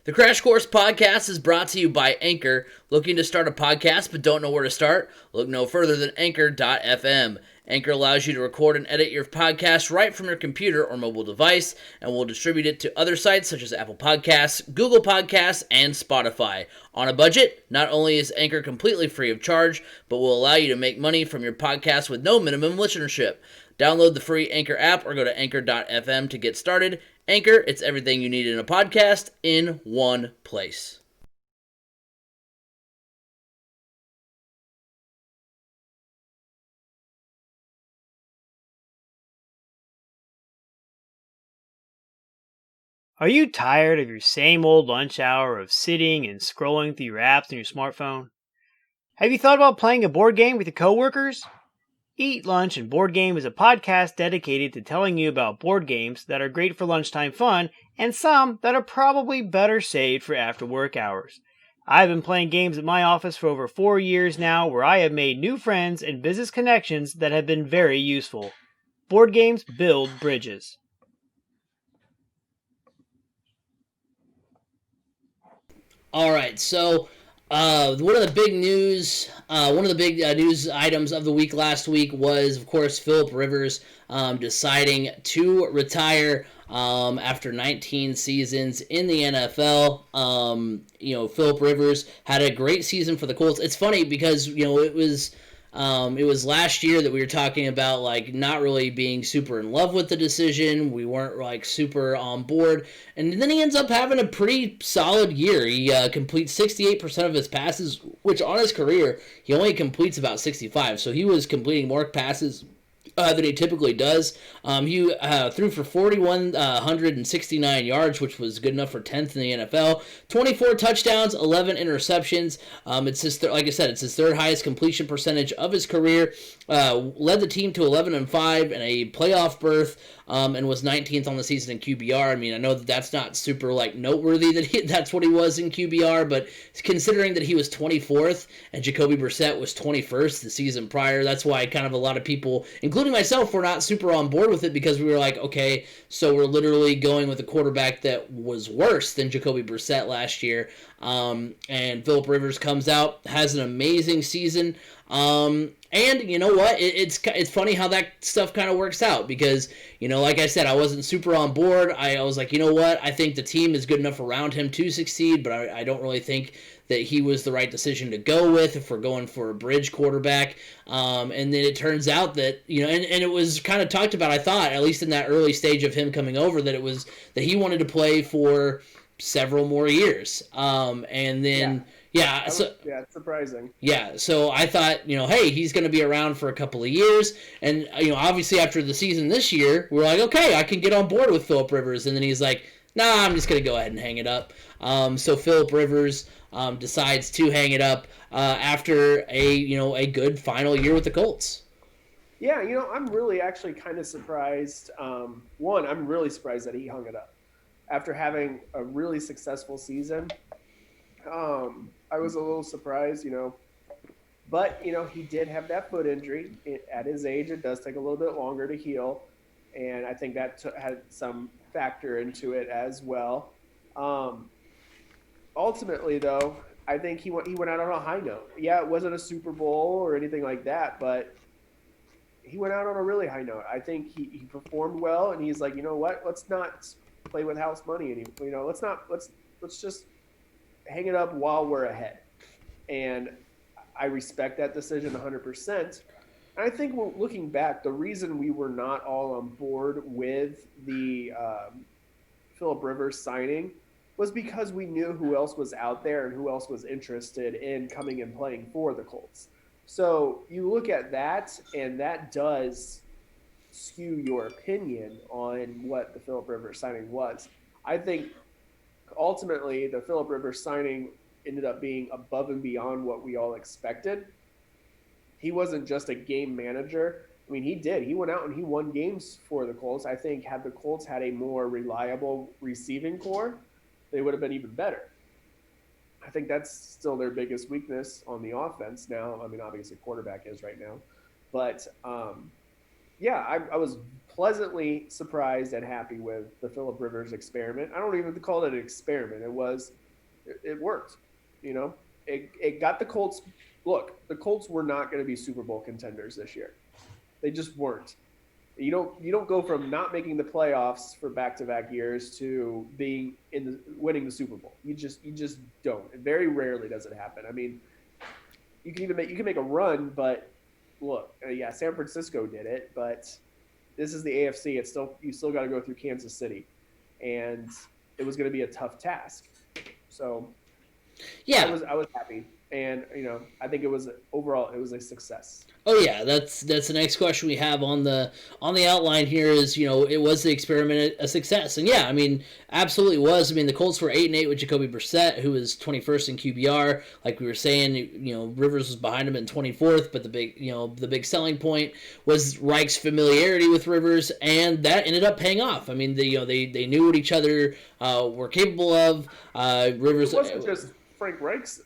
The Crash Course Podcast is brought to you by Anchor. Looking to start a podcast but don't know where to start? Look no further than Anchor.fm. Anchor allows you to record and edit your podcast right from your computer or mobile device, and will distribute it to other sites such as Apple Podcasts, Google Podcasts, and Spotify. On a budget, not only is Anchor completely free of charge, but will allow you to make money from your podcast with no minimum listenership. Download the free Anchor app or go to Anchor.fm to get started. Anchor, it's everything you need in a podcast in one place. Are you tired of your same old lunch hour of sitting and scrolling through your apps on your smartphone? Have you thought about playing a board game with your coworkers? Eat Lunch and Board Game is a podcast dedicated to telling you about board games that are great for lunchtime fun and some that are probably better saved for after work hours. I've been playing games at my office for over 4 years now, where I have made new friends and business connections that have been very useful. Board games build bridges. All right, so one of the big news items of the week last week was, of course, Philip Rivers deciding to retire after 19 seasons in the NFL. Philip Rivers had a great season for the Colts. It's funny because it was last year that we were talking about not really being super in love with the decision. We weren't super on board, and then he ends up having a pretty solid year. He completes 68% of his passes, which on his career he only completes about 65. So he was completing more passes than he typically does. He threw for 4,169 yards, which was good enough for 10th in the NFL. 24 touchdowns, 11 interceptions. It's his like I said, it's his third highest completion percentage of his career. Led the team to 11-5 and a playoff berth. And was 19th on the season in QBR. I mean, I know that's not super noteworthy that that's what he was in QBR, but considering that he was 24th and Jacoby Brissett was 21st the season prior, that's why kind of a lot of people, including myself, were not super on board with it, because we were like, okay, so we're literally going with a quarterback that was worse than Jacoby Brissett last year. And Philip Rivers comes out, has an amazing season. And you know what? It's funny how that stuff kind of works out, because, like I said, I wasn't super on board. I was like, you know what? I think the team is good enough around him to succeed, but I don't really think that he was the right decision to go with if we're going for a bridge quarterback. And then it turns out that, and it was kind of talked about, I thought, at least in that early stage of him coming over, that he wanted to play for several more years. And then... Yeah, it's surprising. Yeah, so I thought, hey, he's going to be around for a couple of years, and obviously after the season this year, we're like, okay, I can get on board with Philip Rivers, and then he's like, nah, I'm just going to go ahead and hang it up. So Philip Rivers decides to hang it up after a good final year with the Colts. Yeah, I'm really actually kind of surprised. One, I'm really surprised that he hung it up after having a really successful season. I was a little surprised, But, he did have that foot injury. At his age, it does take a little bit longer to heal. And I think that had some factor into it as well. Um, Ultimately, though, I think he went out on a high note. Yeah, it wasn't a Super Bowl or anything like that, but he went out on a really high note. I think he performed well, and he's like, you know what? Let's not play with house money anymore. Let's just hang it up while we're ahead. And I respect that decision 100%. And I think looking back, the reason we were not all on board with the Philip Rivers signing was because we knew who else was out there and who else was interested in coming and playing for the Colts. So you look at that, and that does skew your opinion on what the Philip Rivers signing was. I think ultimately the Philip Rivers signing ended up being above and beyond what we all expected. He wasn't just a game manager. I mean, he did. He went out and he won games for the Colts. I think had the Colts had a more reliable receiving core, they would have been even better. I think that's still their biggest weakness on the offense now. I mean, obviously quarterback is right now. But, I was pleasantly surprised and happy with the Philip Rivers experiment. I don't even call it an experiment. It worked. It got the Colts. Look, the Colts were not going to be Super Bowl contenders this year. They just weren't. You don't go from not making the playoffs for back-to-back years to being winning the Super Bowl. You just don't. It very rarely does it happen. I mean, you can make a run, but look, San Francisco did it, but this is the AFC. You still got to go through Kansas City, and it was going to be a tough task. So, yeah, I was happy. And I think overall it was a success. Oh yeah, that's the next question we have on the outline here is, it was the experiment a success? And yeah, I mean, absolutely was. I mean, the Colts were 8-8 with Jacoby Brissett, who was 21st in QBR. Like we were saying, Rivers was behind him in 24th, but the big selling point was Reich's familiarity with Rivers, and that ended up paying off. I mean, they knew what each other were capable of. Rivers. It wasn't just Frank Reich's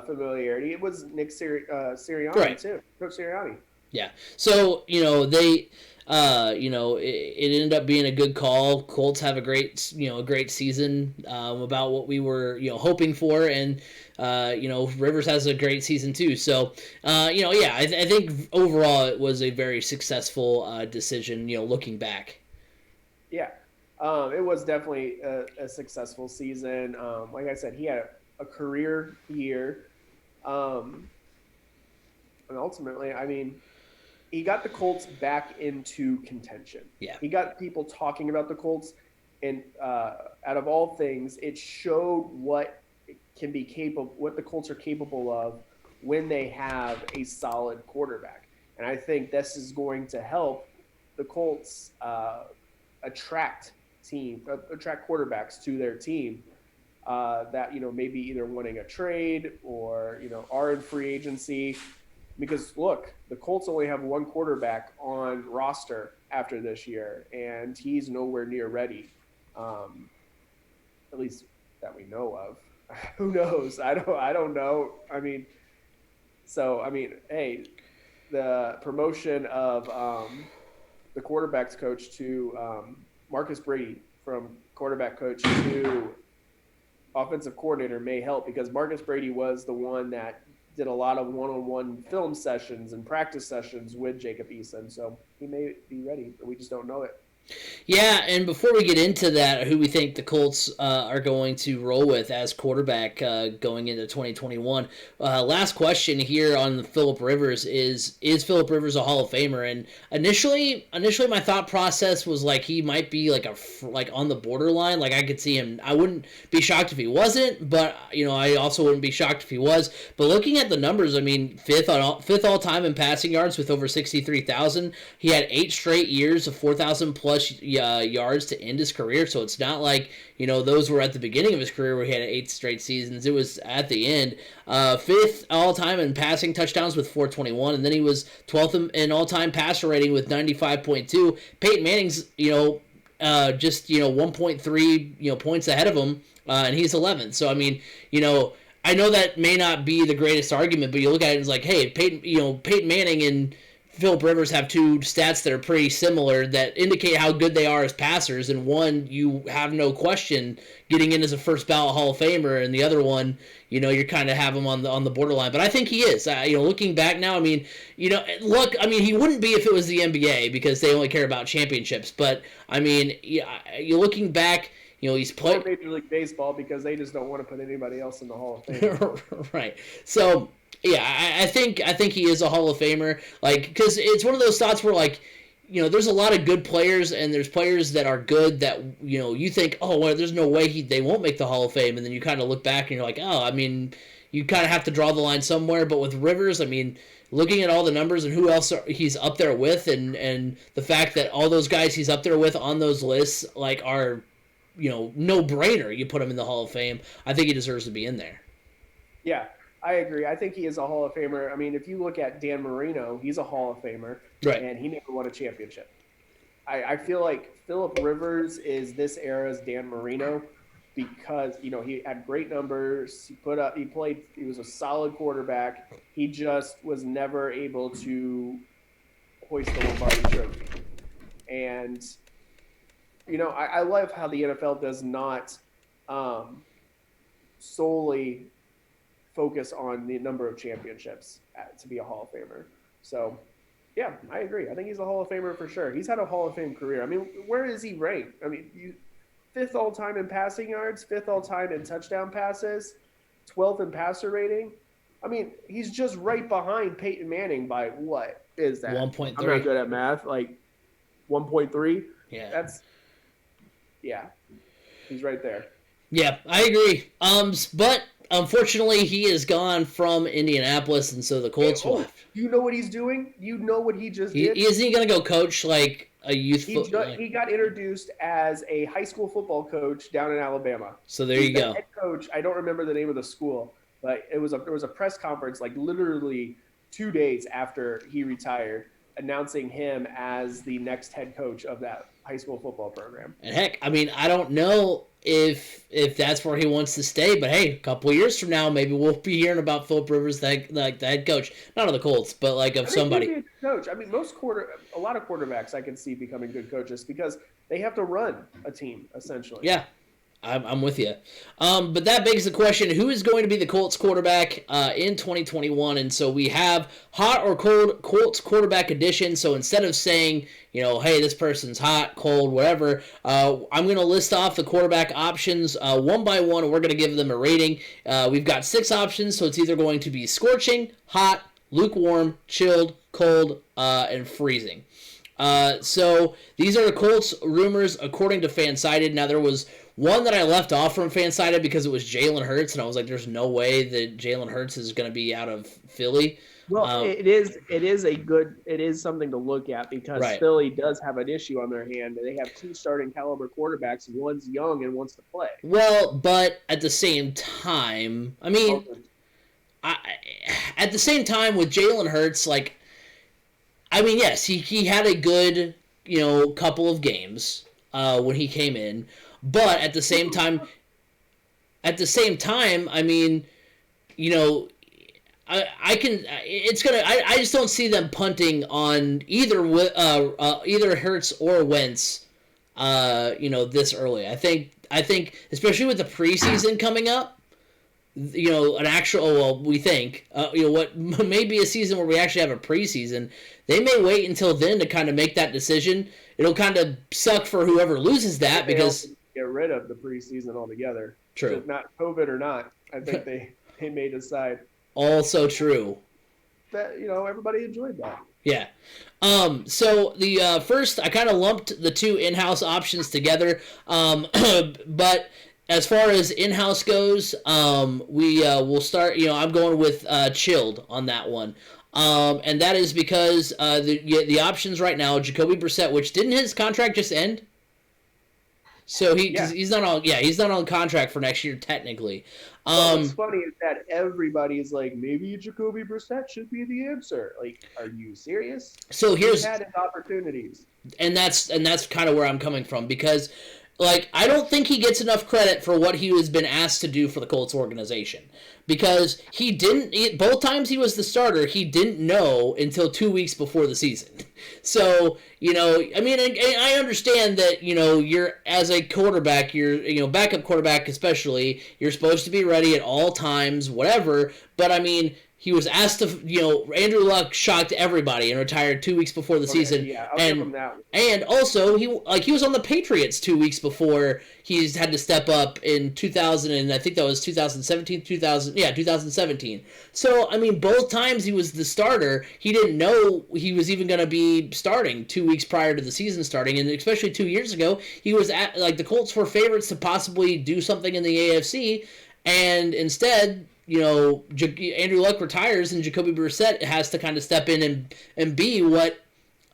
familiarity. It was Nick Sirianni, right, too. Coach Sirianni. Yeah. So, they it ended up being a good call. Colts have a great season about what we were, hoping for, and Rivers has a great season too. So, I think overall it was a very successful decision, looking back. Yeah. It was definitely a successful season. Like I said, he had a career year. And ultimately, I mean, he got the Colts back into contention. Yeah. He got people talking about the Colts, and out of all things, it showed what the Colts are capable of when they have a solid quarterback. And I think this is going to help the Colts attract quarterbacks to their team that maybe either wanting a trade or are in free agency. Because look, the Colts only have one quarterback on roster after this year, and he's nowhere near ready, at least that we know of. Who knows? I don't know. I mean, hey, the promotion of the quarterbacks coach to Marcus Brady from quarterback coach to offensive coordinator may help, because Marcus Brady was the one that did a lot of one-on-one film sessions and practice sessions with Jacob Eason. So he may be ready, but we just don't know it. Yeah, and before we get into that, who we think the Colts are going to roll with as quarterback going into 2021, last question here on Philip Rivers is Philip Rivers a Hall of Famer? And initially my thought process was like he might be like on the borderline. Like I could see him. I wouldn't be shocked if he wasn't, but I also wouldn't be shocked if he was. But looking at the numbers, I mean, fifth all time in passing yards with over 63,000. He had 8 straight years of 4,000 plus yards to end his career, so it's not like those were at the beginning of his career where he had 8 straight seasons. It was at the end. 5th all-time in passing touchdowns with 421, and then he was 12th in all-time passer rating with 95.2. Peyton Manning's just 1.3 points ahead of him, and he's 11th. So I mean, I know that may not be the greatest argument, but you look at it and it's like, hey, Peyton Manning and Philip Rivers have two stats that are pretty similar that indicate how good they are as passers, and one you have no question getting in as a first ballot Hall of Famer, and the other one, you kind of have him on the borderline. But I think he is. Looking back now, I mean, he wouldn't be if it was the NBA because they only care about championships. But I mean, you're looking back. He's played or Major League Baseball because they just don't want to put anybody else in the Hall of Fame. Right. So yeah, I think he is a Hall of Famer. Like, because it's one of those thoughts where there's a lot of good players, and there's players that are good that you think, oh, well, there's no way they won't make the Hall of Fame, and then you kind of look back and you're like, oh, I mean, you kind of have to draw the line somewhere. But with Rivers, I mean, looking at all the numbers and who else he's up there with, and the fact that all those guys he's up there with on those lists are no brainer. You put him in the Hall of Fame. I think he deserves to be in there. Yeah. I agree. I think he is a Hall of Famer. I mean, if you look at Dan Marino, he's a Hall of Famer, right? And he never won a championship. I feel like Philip Rivers is this era's Dan Marino because he had great numbers. He was a solid quarterback. He just was never able to hoist the Lombardi Trophy. And I love how the NFL does not solely focus on the number of championships to be a Hall of Famer. So, yeah, I agree. I think he's a Hall of Famer for sure. He's had a Hall of Fame career. I mean, where is he ranked? I mean, 5th all-time in passing yards, 5th all-time in touchdown passes, 12th in passer rating. I mean, he's just right behind Peyton Manning by what is that? 1.3. I'm not good at math. 1.3? Yeah. He's right there. Yeah, I agree. But unfortunately, he is gone from Indianapolis, and so the Colts left. You know what he's doing? You know what he just did? Isn't he going to go coach a youth football? He got introduced as a high school football coach down in Alabama. So there you go. Head coach. I don't remember the name of the school, but there was a press conference literally 2 days after he retired, announcing him as the next head coach of that high school football program. And heck, I mean, I don't know if that's where he wants to stay, but hey, a couple of years from now, maybe we'll be hearing about Philip Rivers, the head coach, not of the Colts, but of somebody. He'd be a coach. I mean, a lot of quarterbacks I can see becoming good coaches because they have to run a team essentially. Yeah. I'm with you. But that begs the question, who is going to be the Colts quarterback in 2021? And so we have hot or cold Colts quarterback edition. So instead of saying, hey, this person's hot, cold, whatever, I'm going to list off the quarterback options one by one, and we're going to give them a rating. We've got 6 options, so it's either going to be scorching, hot, lukewarm, chilled, cold, and freezing. So these are the Colts rumors according to Fansided. Now, there was one that I left off from Fansided because it was Jalen Hurts, and I was like, there's no way that Jalen Hurts is going to be out of Philly. Well, it is something to look at because right. Philly does have an issue on their hand. They have 2 starting caliber quarterbacks, and one's young and wants to play. Well, but at the same time, I mean, at the same time with Jalen Hurts, yes, he had a good, couple of games when he came in. But at the same time, I mean, I just don't see them punting on either Hurts or Wentz, this early. I think especially with the preseason coming up, we think, what may be a season where we actually have a preseason, they may wait until then to kind of make that decision. It'll kind of suck for whoever loses that because get rid of the preseason altogether. True. So not COVID or not, I think they may decide. Also true. That everybody enjoyed that. Yeah. So the first, I kind of lumped the 2 in-house options together. But as far as in-house goes, we will start. I'm going with chilled on that one. And that is because the options right now, Jacoby Brissett, which didn't his contract just end? So he's not on contract for next year technically. What's funny is that everybody's like, maybe Jacoby Brissett should be the answer. Are you serious? So he had his opportunities, and that's kind of where I'm coming from because like, I don't think he gets enough credit for what he has been asked to do for the Colts organization, because both times he was the starter, he didn't know until 2 weeks before the season. So, I mean, and I understand that, you're, as a quarterback, you're, backup quarterback especially, you're supposed to be ready at all times, whatever, but I mean, he was asked to, Andrew Luck shocked everybody and retired 2 weeks before the season. Yeah, I'll give him that one. And also, he was on the Patriots 2 weeks before he's had to step up in 2000, and I think that was 2017, 2017. So, I mean, both times he was the starter, he didn't know he was even going to be starting 2 weeks prior to the season starting, and especially 2 years ago, he was the Colts were favorites to possibly do something in the AFC, and instead, Andrew Luck retires and Jacoby Brissett has to kind of step in and be what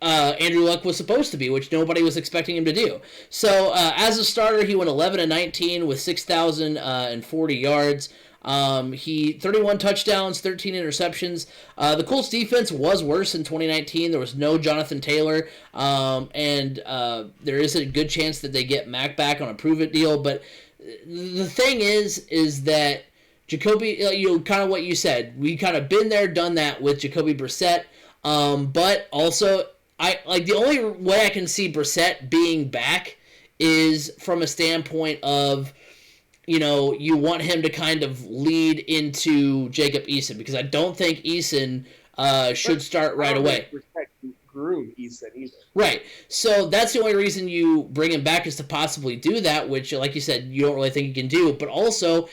Andrew Luck was supposed to be, which nobody was expecting him to do. So as a starter, he went 11-19 with 6,040 yards. He 31 touchdowns, 13 interceptions. The Colts defense was worse in 2019. There was no Jonathan Taylor, and there is a good chance that they get Mack back on a prove-it deal. But the thing is that Jacoby, kind of what you said, we kind of been there, done that with Jacoby Brissett. But also, the only way I can see Brissett being back is from a standpoint of, you want him to kind of lead into Jacob Eason, because I don't think Eason should start right away. Groom Eason either. Right. So that's the only reason you bring him back, is to possibly do that, which, like you said, you don't really think you can do. But also,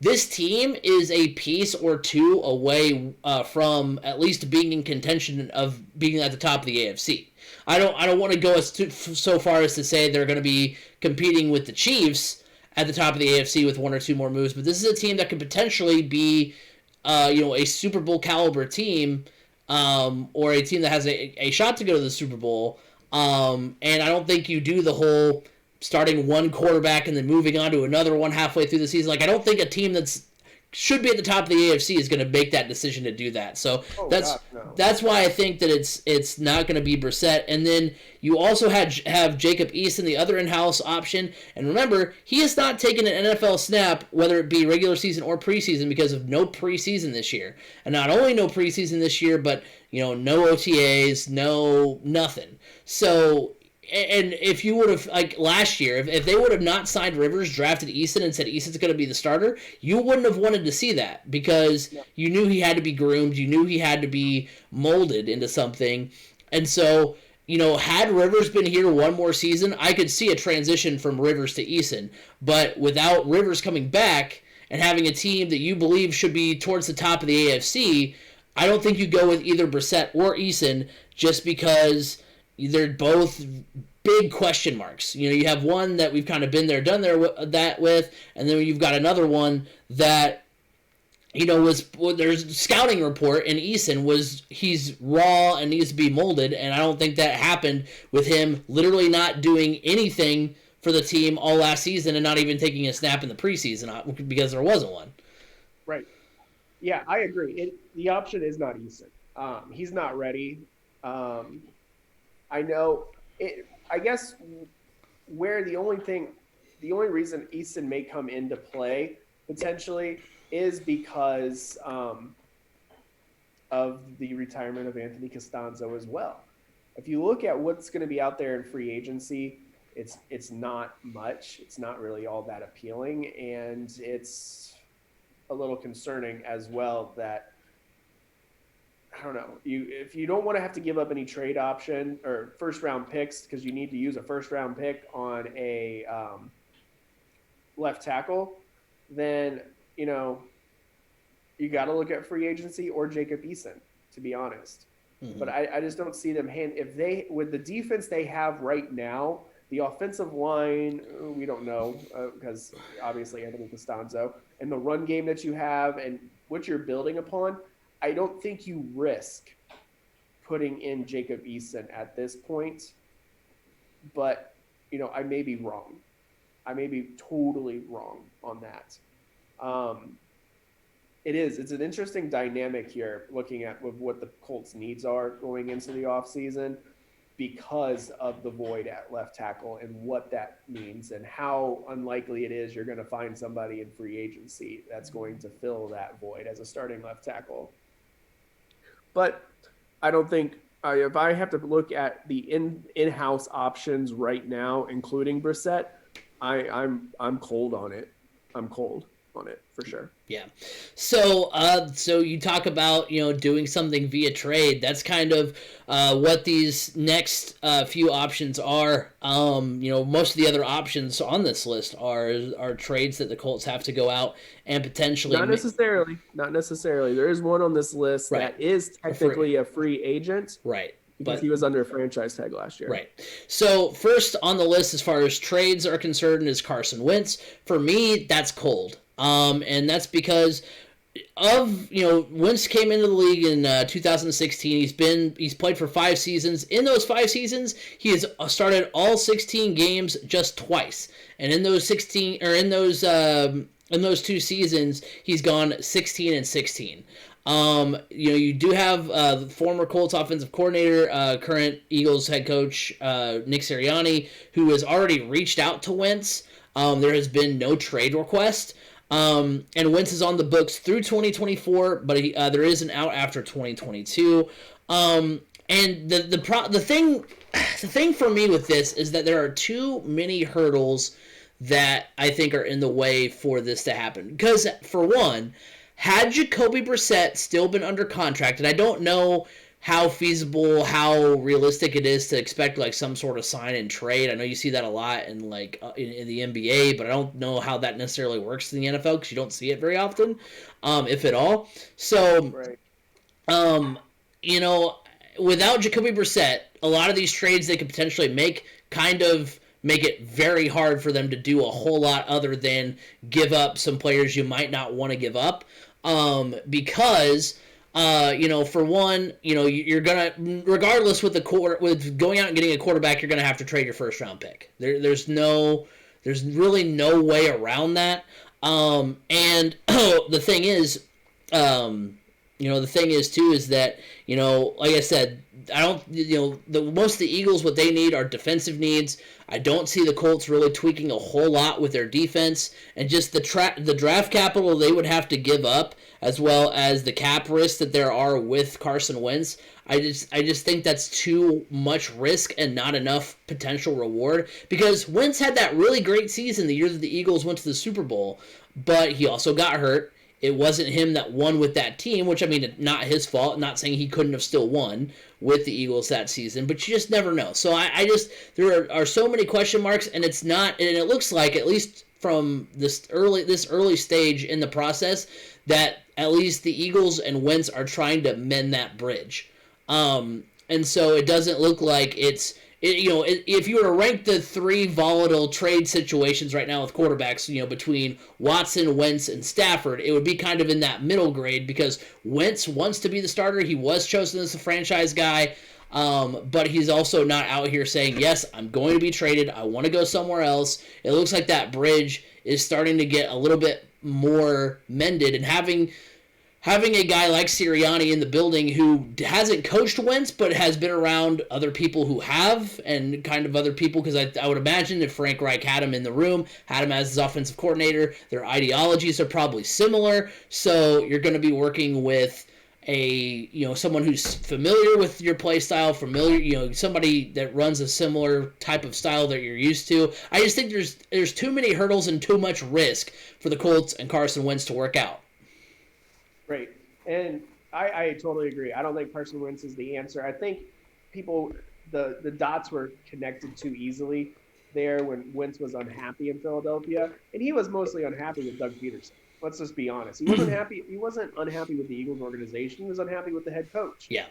this team is a piece or two away from at least being in contention of being at the top of the AFC. I don't want to go so far as to say they're going to be competing with the Chiefs at the top of the AFC with one or two more moves, but this is a team that could potentially be, a Super Bowl caliber team, or a team that has a shot to go to the Super Bowl. And I don't think you do the whole starting one quarterback and then moving on to another one halfway through the season. Like, I don't think a team that's should be at the top of the AFC is going to make that decision to do that. So that's why I think that it's not going to be Brissett. And then you also have Jacob Eason, the other in-house option. And remember, he has not taken an NFL snap, whether it be regular season or preseason, because of no preseason this year. And not only no preseason this year, but no OTAs, no nothing. So. And if you would have, like last year, if they would have not signed Rivers, drafted Eason, and said Eason's going to be the starter, you wouldn't have wanted to see that, because you knew he had to be groomed, you knew he had to be molded into something. And so, had Rivers been here one more season, I could see a transition from Rivers to Eason. But without Rivers coming back and having a team that you believe should be towards the top of the AFC, I don't think you go with either Brissett or Eason, just because they're both big question marks. You have one that we've kind of been there, done there with, and then you've got another one that, there's a scouting report, and Eason he's raw and needs to be molded, and I don't think that happened with him literally not doing anything for the team all last season and not even taking a snap in the preseason because there wasn't one. Right. Yeah, I agree. The option is not Eason. He's not ready. I know it. I guess where the only reason Easton may come into play potentially is because of the retirement of Anthony Costanzo as well. If you look at what's going to be out there in free agency, it's not much. It's not really all that appealing, and it's a little concerning as well that, I don't know. If you don't want to have to give up any trade option or first round picks, because you need to use a first round pick on a left tackle, then you got to look at free agency or Jacob Eason, to be honest. Mm-hmm. But I just don't see them with the defense they have right now, the offensive line, we don't know, because obviously Anthony Costanzo, and the run game that you have and what you're building upon, I don't think you risk putting in Jacob Eason at this point. But, I may be wrong. I may be totally wrong on that. It's an interesting dynamic here, looking at what the Colts' needs are going into the offseason. because of the void at left tackle and what that means and how unlikely it is you're going to find somebody in free agency that's going to fill that void as a starting left tackle. But I don't think if I have to look at the in-house options right now, including Brissett, I'm cold on it. I'm cold on it for sure. Yeah. So you talk about, doing something via trade. That's kind of what these next few options are. Most of the other options on this list are trades that the Colts have to go out and potentially. Not necessarily. There is one on this list that is technically a free agent. Right. Because he was under a franchise tag last year. Right. So first on the list as far as trades are concerned is Carson Wentz. For me, that's cold. And that's because of, Wentz came into the league in 2016. He's played for 5 seasons. In those 5 seasons, he has started all 16 games just twice. And in those 2 seasons, he's gone 16-16. You do have former Colts offensive coordinator, current Eagles head coach Nick Sirianni, who has already reached out to Wentz. There has been no trade request. And Wentz is on the books through 2024, but there is an out after 2022. And the thing for me with this is that there are too many hurdles that I think are in the way for this to happen. Because for one, had Jacoby Brissett still been under contract, and I don't know how feasible, how realistic it is to expect like some sort of sign and trade. I know you see that a lot in in the NBA, but I don't know how that necessarily works in the NFL because you don't see it very often, if at all. So, without Jacoby Brissett, a lot of these trades they could potentially make make it very hard for them to do a whole lot other than give up some players you might not want to give up. Because for one, you're gonna, regardless with going out and getting a quarterback, you're gonna have to trade your first round pick. There's really no way around that. And the thing is, too is that, like I said, I don't, most of the Eagles, what they need are defensive needs. I don't see the Colts really tweaking a whole lot with their defense, and just the draft capital they would have to give up, as well as the cap risk that there are with Carson Wentz. I just think that's too much risk and not enough potential reward, because Wentz had that really great season the year that the Eagles went to the Super Bowl, but he also got hurt. It wasn't him that won with that team, which, I mean, not his fault. Not saying he couldn't have still won with the Eagles that season, but you just never know. So there are so many question marks, and it's not, and it looks like, at least from this early stage in the process, that at least the Eagles and Wentz are trying to mend that bridge. And so it doesn't look like if you were to rank the 3 volatile trade situations right now with quarterbacks, between Watson, Wentz, and Stafford, it would be kind of in that middle grade, because Wentz wants to be the starter. He was chosen as the franchise guy, but he's also not out here saying, yes, I'm going to be traded. I want to go somewhere else. It looks like that bridge is starting to get a little bit more mended, and having a guy like Sirianni in the building who hasn't coached Wentz but has been around other people who have, and kind of other people, because I would imagine if Frank Reich had him in the room, had him as his offensive coordinator, their ideologies are probably similar, so you're going to be working with someone who's familiar with your play style, somebody that runs a similar type of style that you're used to. I just think there's too many hurdles and too much risk for the Colts and Carson Wentz to work out. Right. And I totally agree. I don't think Carson Wentz is the answer. I think the dots were connected too easily there when Wentz was unhappy in Philadelphia. And he was mostly unhappy with Doug Peterson. Let's just be honest. He wasn't happy. He wasn't unhappy with the Eagles organization. He was unhappy with the head coach. Yeah.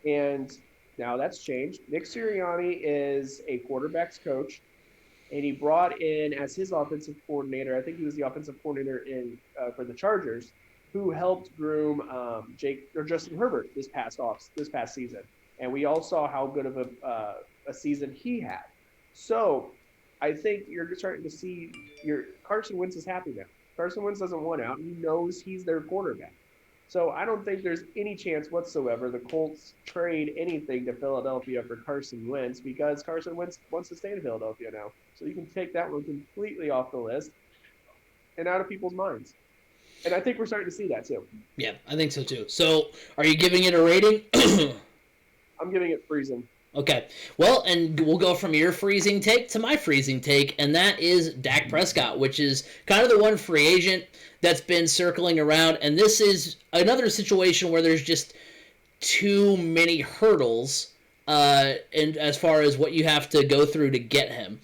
And now that's changed. Nick Sirianni is a quarterback's coach, and he brought in as his offensive coordinator, I think he was the offensive coordinator for the Chargers, who helped groom Justin Herbert this past season, and we all saw how good of a season he had. So, I think you're starting to see Carson Wentz is happy now. Carson Wentz doesn't want out. He knows he's their quarterback, So I don't think there's any chance whatsoever the Colts trade anything to Philadelphia for Carson Wentz because Carson Wentz wants to stay in Philadelphia now. So you can take that one completely off the list and out of people's minds. And I think we're starting to see that too. Yeah, I think so too. So, are you giving it a rating? I'm giving it freezing. Okay. Well, and we'll go from your freezing take to my freezing take, and that is Dak Prescott, which is kind of the one free agent that's been circling around. And this is another situation where there's just too many hurdles and as far as what you have to go through to get him.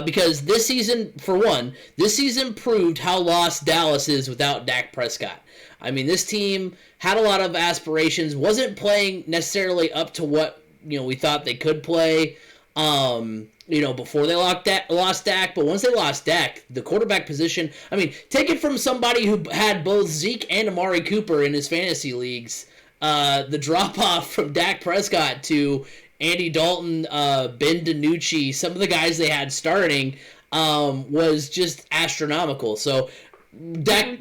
Because this season, for one, this season proved how lost Dallas is without Dak Prescott. I mean, this team had a lot of aspirations, wasn't playing necessarily up to what we thought they could play. Before they lost Dak, but once they lost Dak, the quarterback position. I mean, take it from somebody who had both Zeke and Amari Cooper in his fantasy leagues. The drop off from Dak Prescott to Andy Dalton, Ben DiNucci, some of the guys they had starting, was just astronomical. So Dak.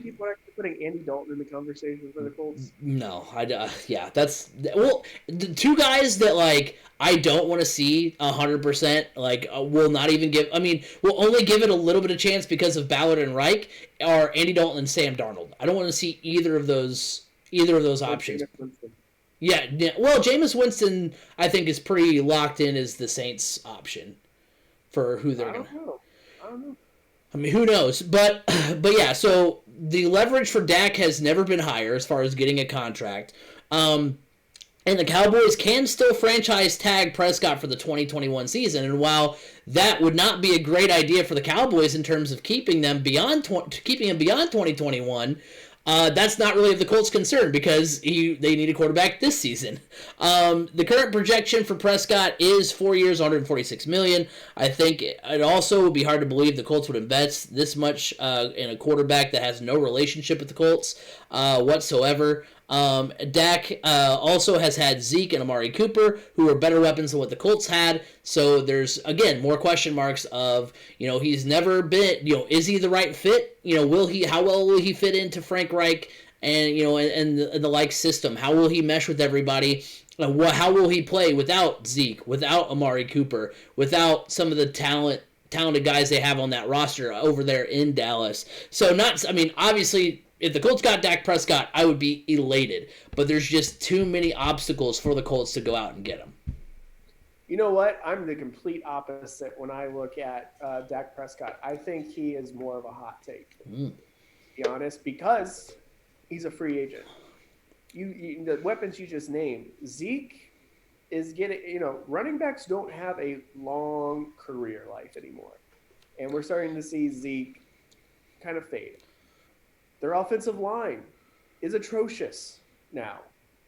Putting Andy Dalton in the conversation for the Colts? No, that's the two guys that I don't want to see 100%. Will not even give. I mean, we'll only give it a little bit of chance because of Ballard and Reich are Andy Dalton and Sam Darnold. I don't want to see either of those options. Yeah. Well, Jameis Winston, I think, is pretty locked in as the Saints option for who they're going to. I don't know. I mean, who knows? But yeah, so the leverage for Dak has never been higher as far as getting a contract. And the Cowboys can still franchise tag Prescott for the 2021 season. And while that would not be a great idea for the Cowboys in terms of keeping him beyond 2021, that's not really the Colts' concern because they need a quarterback this season. The current projection for Prescott is 4 years, $146 million. I think it also would be hard to believe the Colts would invest this much in a quarterback that has no relationship with the Colts whatsoever. Dak also has had Zeke and Amari Cooper, who are better weapons than what the Colts had. So there's, again, more question marks of, he's never been, is he the right fit? How well will he fit into Frank Reich and, and the like system? How will he mesh with everybody? How will he play without Zeke, without Amari Cooper, without some of the talented guys they have on that roster over there in Dallas? So obviously, if the Colts got Dak Prescott, I would be elated. But there's just too many obstacles for the Colts to go out and get him. You know what? I'm the complete opposite when I look at Dak Prescott. I think he is more of a hot take, to be honest, because he's a free agent. The weapons you just named, Zeke is getting, running backs don't have a long career life anymore. And we're starting to see Zeke kind of fade. Their offensive line is atrocious now.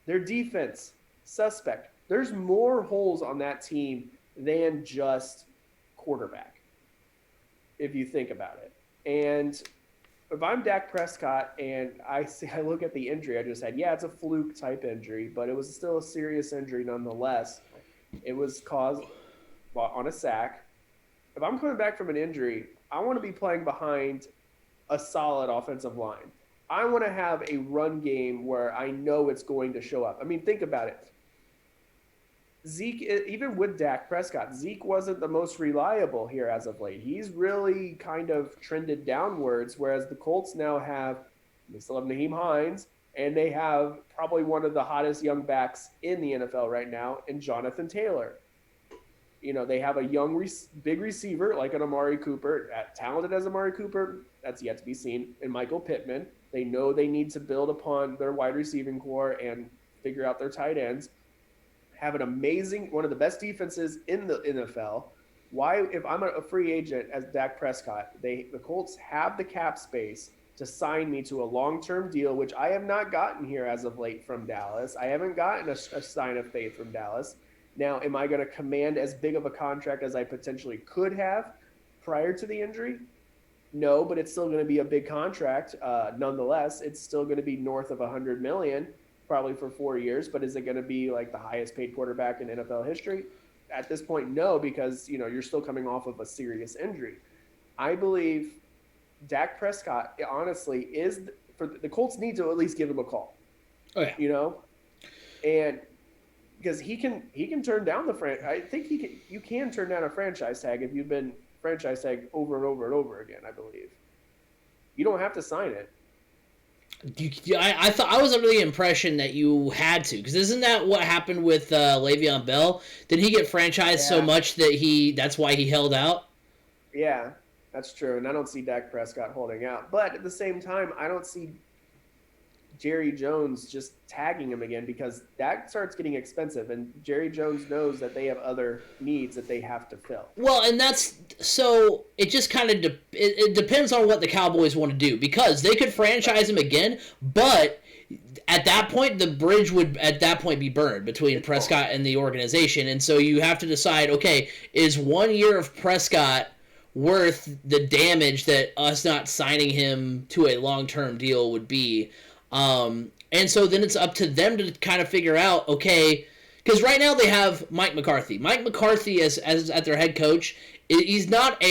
Their defense, suspect. There's more holes on that team than just quarterback, if you think about it. And if I'm Dak Prescott and I look at the injury I just had, it's a fluke type injury, but it was still a serious injury nonetheless. It was caused on a sack. If I'm coming back from an injury, I want to be playing behind a solid offensive line. I want to have a run game where I know it's going to show up. I mean, think about it. Zeke, even with Dak Prescott, Zeke wasn't the most reliable here as of late. He's really kind of trended downwards, whereas the Colts now they still have Naheem Hines, and they have probably one of the hottest young backs in the NFL right now in Jonathan Taylor. They have a young, big receiver like an Amari Cooper, talented as Amari Cooper, that's yet to be seen, and Michael Pittman. They know they need to build upon their wide receiving core and figure out their tight ends. Have an amazing, one of the best defenses in the NFL. Why, if I'm a free agent as Dak Prescott, the Colts have the cap space to sign me to a long-term deal, which I have not gotten here as of late from Dallas. I haven't gotten a sign of faith from Dallas. Now, am I going to command as big of a contract as I potentially could have prior to the injury? No, but it's still going to be a big contract. Nonetheless, it's still going to be north of $100 million, probably for 4 years. But is it going to be like the highest paid quarterback in NFL history? At this point, no, because you're still coming off of a serious injury. I believe Dak Prescott, honestly, for the Colts need to at least give him a call. Oh yeah. And because he can turn down I think you can turn down a franchise tag if you've been franchise tag over and over and over again. I believe you don't have to sign it. I thought I was under the impression that you had to, because isn't that what happened with Le'Veon Bell? Did he get franchised so much that that's why he held out? Yeah, that's true. And I don't see Dak Prescott holding out, but at the same time, I don't see Jerry Jones just tagging him again, because that starts getting expensive, and Jerry Jones knows that they have other needs that they have to fill. Well, and so it just kind of it depends on what the Cowboys want to do, because they could franchise him again, but at that point the bridge would be burned between Prescott and the organization, and so you have to decide, okay, is 1 year of Prescott worth the damage that us not signing him to a long-term deal would be? And so then it's up to them to kind of figure out, okay, because right now they have Mike McCarthy. Mike McCarthy as at their head coach, he's not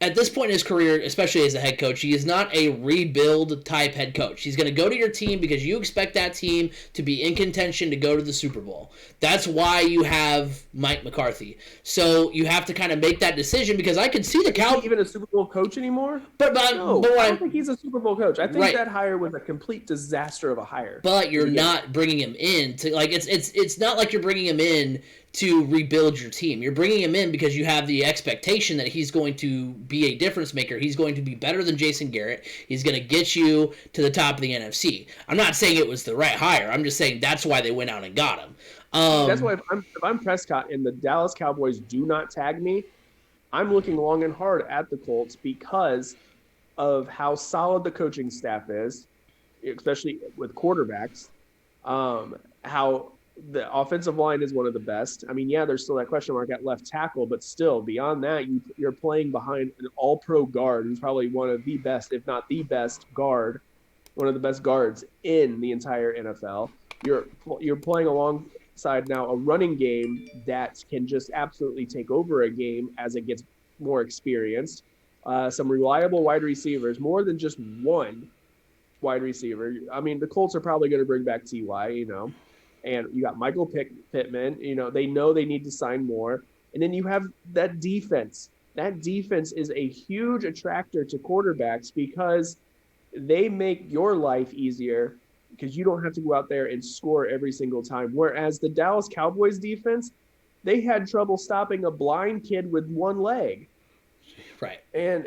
at this point in his career, especially as a head coach, he is not a rebuild type head coach. He's going to go to your team because you expect that team to be in contention to go to the Super Bowl. That's why you have Mike McCarthy. So you have to kind of make that decision, because I can see the Cowboys. Even a Super Bowl coach anymore? But I don't think he's a Super Bowl coach. I think that hire was a complete disaster of a hire. But you're not bringing him in to, like, it's not like you're bringing him in to rebuild your team. You're bringing him in because you have the expectation that he's going to be a difference maker. He's going to be better than Jason Garrett. He's going to get you to the top of the NFC. I'm not saying it was the right hire. I'm just saying that's why they went out and got him. That's why if I'm Prescott and the Dallas Cowboys do not tag me, I'm looking long and hard at the Colts because of how solid the coaching staff is, especially with quarterbacks, how the offensive line is one of the best. I mean, yeah, there's still that question mark at left tackle, but still, beyond that, you're playing behind an all-pro guard who's probably one of the best, if not the best guard, one of the best guards in the entire NFL. You're playing alongside now a running game that can just absolutely take over a game as it gets more experienced. Some reliable wide receivers, more than just one wide receiver. I mean, the Colts are probably going to bring back T.Y., and you got Michael Pittman. They know they need to sign more. And then you have that defense. That defense is a huge attractor to quarterbacks because they make your life easier because you don't have to go out there and score every single time. Whereas the Dallas Cowboys defense, they had trouble stopping a blind kid with one leg. Right. And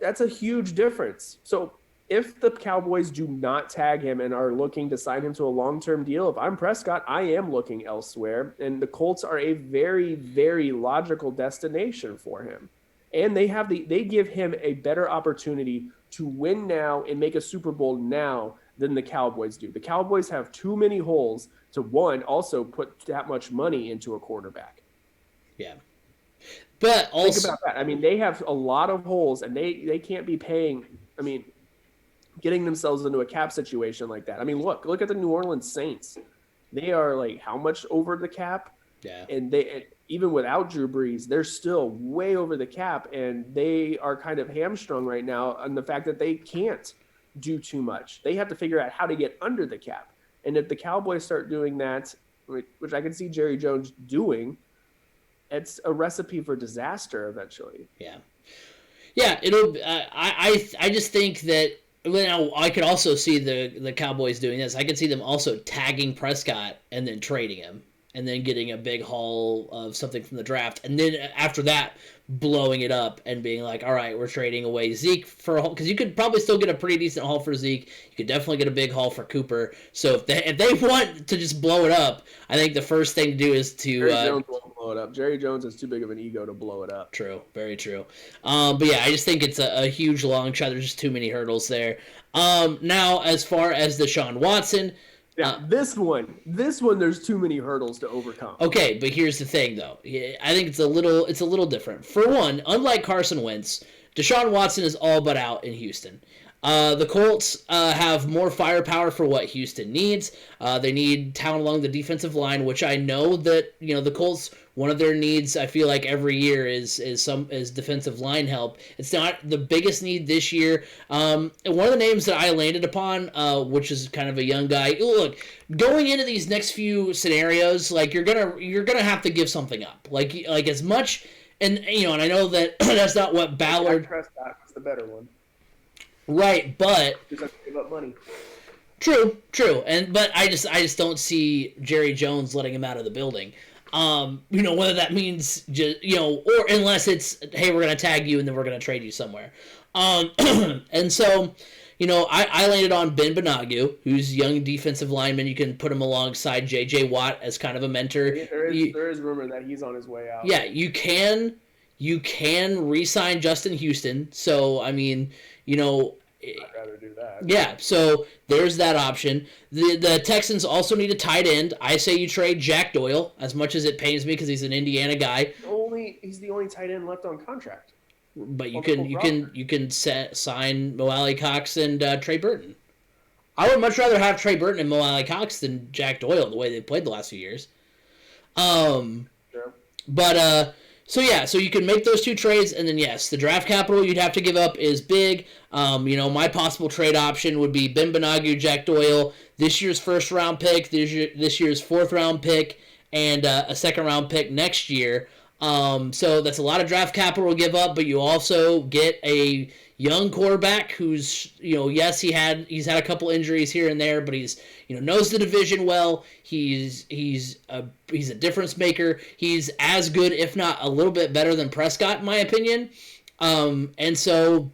that's a huge difference. So if the Cowboys do not tag him and are looking to sign him to a long-term deal, if I'm Prescott, I am looking elsewhere. And the Colts are a very, very logical destination for him. And they give him a better opportunity to win now and make a Super Bowl now than the Cowboys do. The Cowboys have too many holes to, one, also put that much money into a quarterback. Yeah. But also, think about that. I mean, they have a lot of holes, and they can't be paying. I mean, getting themselves into a cap situation like that. I mean, look at the New Orleans Saints. They are like how much over the cap? Yeah. And even without Drew Brees, they're still way over the cap, and they are kind of hamstrung right now on the fact that they can't do too much. They have to figure out how to get under the cap. And if the Cowboys start doing that, which I can see Jerry Jones doing, it's a recipe for disaster eventually. Yeah. Yeah, it'll. I just think that. Well, I could also see the Cowboys doing this. I could see them also tagging Prescott and then trading him, and then getting a big haul of something from the draft, and then after that blowing it up and being like, all right, we're trading away Zeke for a haul, because you could probably still get a pretty decent haul for Zeke. You could definitely get a big haul for Cooper. So if they want to just blow it up, I think the first thing to do is to Jerry Jones won't blow it up. Jerry Jones has too big of an ego to blow it up. True, very true. But yeah, I just think it's a huge long shot. There's just too many hurdles there. Now, as far as Deshaun Watson. Yeah, this one, there's too many hurdles to overcome. Okay, but here's the thing, though. I think it's a little different. For one, unlike Carson Wentz, Deshaun Watson is all but out in Houston. The Colts have more firepower for what Houston needs. They need talent along the defensive line, which I know that the Colts, one of their needs I feel like every year is defensive line help. It's not the biggest need this year. And one of the names that I landed upon, which is kind of a young guy. Look, going into these next few scenarios, like you're gonna have to give something up. Like as much, and and I know that that's not what Ballard. Prescott was the better one. Right, but Just have to give up money. True, but I just don't see Jerry Jones letting him out of the building. Whether that means just or unless it's, hey, we're gonna tag you and then we're gonna trade you somewhere. And so, I landed on Ben Benogu, who's a young defensive lineman. You can put him alongside J.J. Watt as kind of a mentor. Yeah, there is rumor that he's on his way out. Yeah, you can re-sign Justin Houston. So I mean, I'd rather do that. Yeah, so there's that option. The Texans also need a tight end. I say you trade Jack Doyle, as much as it pains me because he's an Indiana guy. He's the only tight end left on contract. But you can sign Mo Alley Cox and Trey Burton. I would much rather have Trey Burton and Mo Alley Cox than Jack Doyle the way they played the last few years. Sure. But so you can make those two trades, and then yes, the draft capital you'd have to give up is big. My possible trade option would be Ben Benogu, Jack Doyle, this year's first round pick, this year's fourth round pick, and a second round pick next year. So that's a lot of draft capital to give up, but you also get a young quarterback who's, yes, he's had a couple injuries here and there, but he's, knows the division well. He's a difference maker. He's as good, if not a little bit better than Prescott, in my opinion. And so,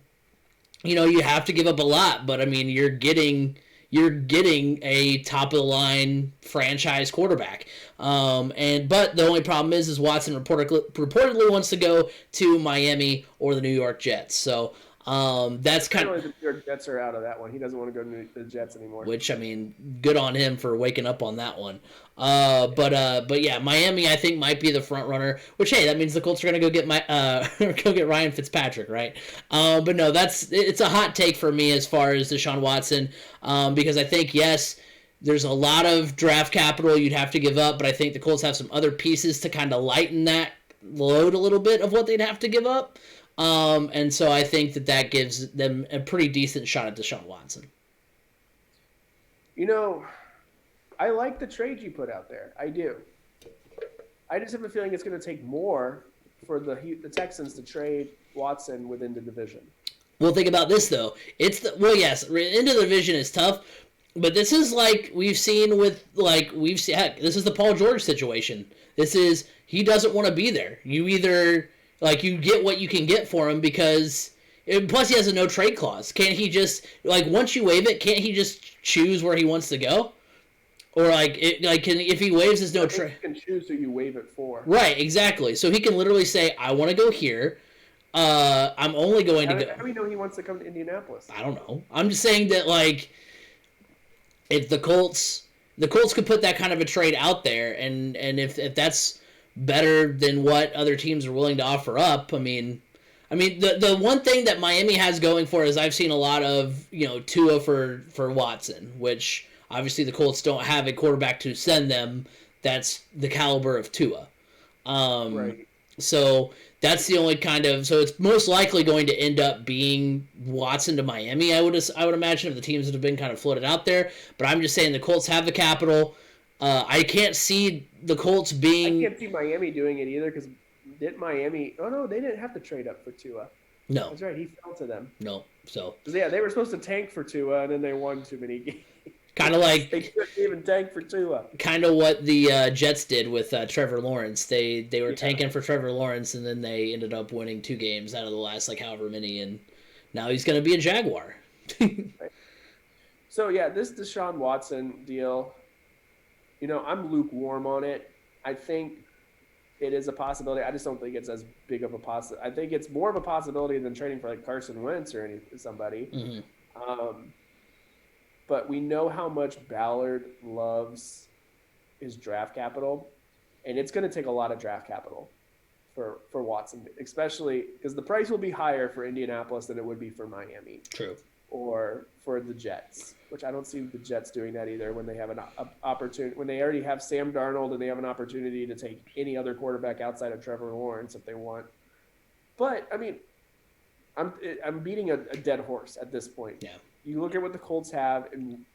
you have to give up a lot, but I mean, you're getting a top of the line franchise quarterback. But the only problem is Watson reportedly wants to go to Miami or the New York Jets. So that's kind of the New York Jets are out of that one. He doesn't want to go to the Jets anymore. Which, I mean, good on him for waking up on that one. But yeah, Miami I think might be the front runner. Which, hey, that means the Colts are gonna go get Ryan Fitzpatrick, right? But no, it's a hot take for me as far as Deshaun Watson, because I think yes, there's a lot of draft capital you'd have to give up, but I think the Colts have some other pieces to kind of lighten that load a little bit of what they'd have to give up. And so I think that gives them a pretty decent shot at Deshaun Watson. I like the trade you put out there. I do. I just have a feeling it's going to take more for the Texans to trade Watson within the division. Well, think about this, though. Yes, into the division is tough, but this is like we've seen heck, this is the Paul George situation. He doesn't want to be there. You either... you get what you can get for him because... Plus, he has a no-trade clause. Can't he just... once you waive it, can't he just choose where he wants to go? Or, if he waives his no-trade... You can choose who you waive it for. Right, exactly. So he can literally say, I want to go here. I'm only going to go... How do we know he wants to come to Indianapolis? I don't know. I'm just saying that, if the Colts could put that kind of a trade out there, and if that's better than what other teams are willing to offer up. I mean, the one thing that Miami has going for is I've seen a lot of Tua for Watson, which obviously the Colts don't have a quarterback to send them that's the caliber of Tua. Right. So that's the only so it's most likely going to end up being Watson to Miami. I would imagine, if the teams that have been kind of floated out there. But I'm just saying the Colts have the capital. I can't see the Colts being... I can't see Miami doing it either, because didn't Miami... Oh, no, they didn't have to trade up for Tua. No. That's right, he fell to them. No, so... Yeah, they were supposed to tank for Tua, and then they won too many games. Kind of like... They couldn't even tank for Tua. Kind of what the Jets did with Trevor Lawrence. They were tanking for Trevor Lawrence, and then they ended up winning 2 games out of the last, however many, and now he's going to be a Jaguar. Right. So, yeah, this Deshaun Watson deal... I'm lukewarm on it. I think it is a possibility. I just don't think it's as big of a possibility. I think it's more of a possibility than trading for Carson Wentz or somebody. Mm-hmm. But we know how much Ballard loves his draft capital, and it's going to take a lot of draft capital for Watson, especially because the price will be higher for Indianapolis than it would be for Miami. True. or for the Jets, which I don't see the Jets doing that either when they have an opportunity, when they already have Sam Darnold and they have an opportunity to take any other quarterback outside of Trevor Lawrence if they want. But, I mean, I'm beating a dead horse at this point. Yeah. You look at what the Colts have, and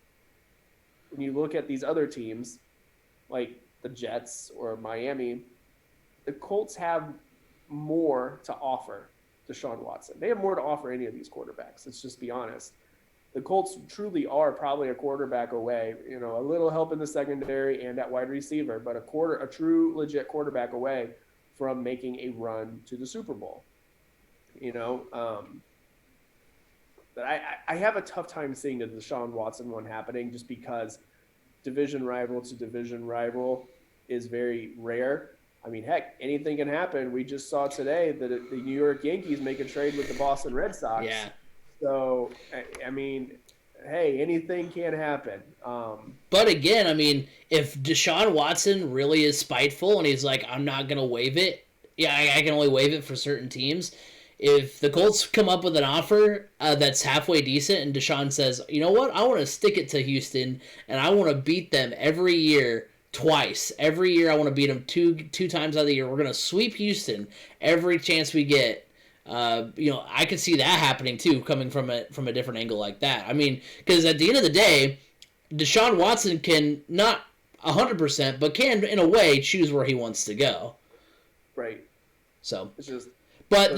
when you look at these other teams, like the Jets or Miami, the Colts have more to offer Deshaun Watson. They have more to offer any of these quarterbacks. Let's just be honest. The Colts truly are probably a quarterback away, a little help in the secondary and at wide receiver, but a true legit quarterback away from making a run to the Super Bowl. But I have a tough time seeing the Deshaun Watson one happening just because division rival to division rival is very rare. I mean, heck, anything can happen. We just saw today that the New York Yankees make a trade with the Boston Red Sox. Yeah. So, I mean, hey, anything can happen. But again, I mean, if Deshaun Watson really is spiteful and he's like, I'm not going to waive it. Yeah, I can only waive it for certain teams. If the Colts come up with an offer that's halfway decent and Deshaun says, you know what, I want to stick it to Houston and I want to beat them every year twice. Every year I want to beat them two times out of the year. We're going to sweep Houston every chance we get. I could see that happening too, coming from a different angle like that. I mean, because at the end of the day, Deshaun Watson can not 100%, but can in a way choose where he wants to go. Right. So, it's just, but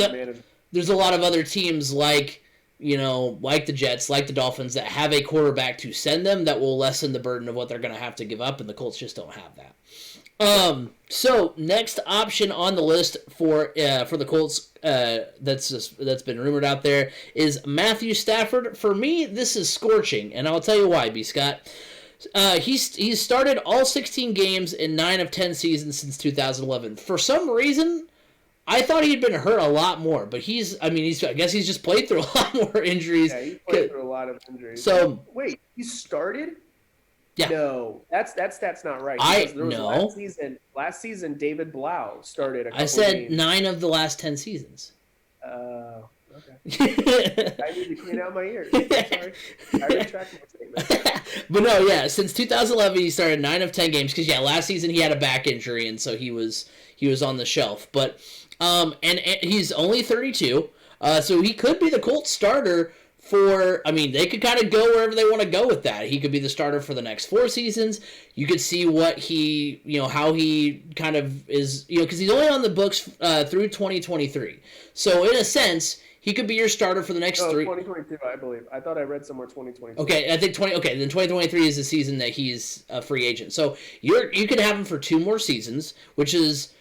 there's a lot of other teams like the Jets, like the Dolphins, that have a quarterback to send them that will lessen the burden of what they're going to have to give up, and the Colts just don't have that. So next option on the list for the Colts that's been rumored out there is Matthew Stafford. For me, this is scorching, and I'll tell you why, B. Scott. He's started all 16 games in 9 of 10 seasons since 2011. For some reason, I thought he'd been hurt a lot more, but I guess he's just played through a lot more injuries. Yeah, he's played through a lot of injuries. So wait, he started? Yeah. No, that's not right. Last season, David Blau started. I said 9 of the last 10 seasons. Okay. I need to clean out my ears. Sorry. I retract my statement. But no, yeah, since 2011 he started 9 of 10 games because last season he had a back injury and so he was on the shelf. But and he's only 32, so he could be the Colts starter for. I mean, they could kind of go wherever they want to go with that. He could be the starter for the next 4 seasons. You could see what he, how he kind of is, because he's only on the books through 2023. So in a sense, he could be your starter for the next 3. 2022, I believe. I thought I read somewhere 2022. Okay, I think then 2023 is the season that he's a free agent. So you could have him for 2 more seasons, which is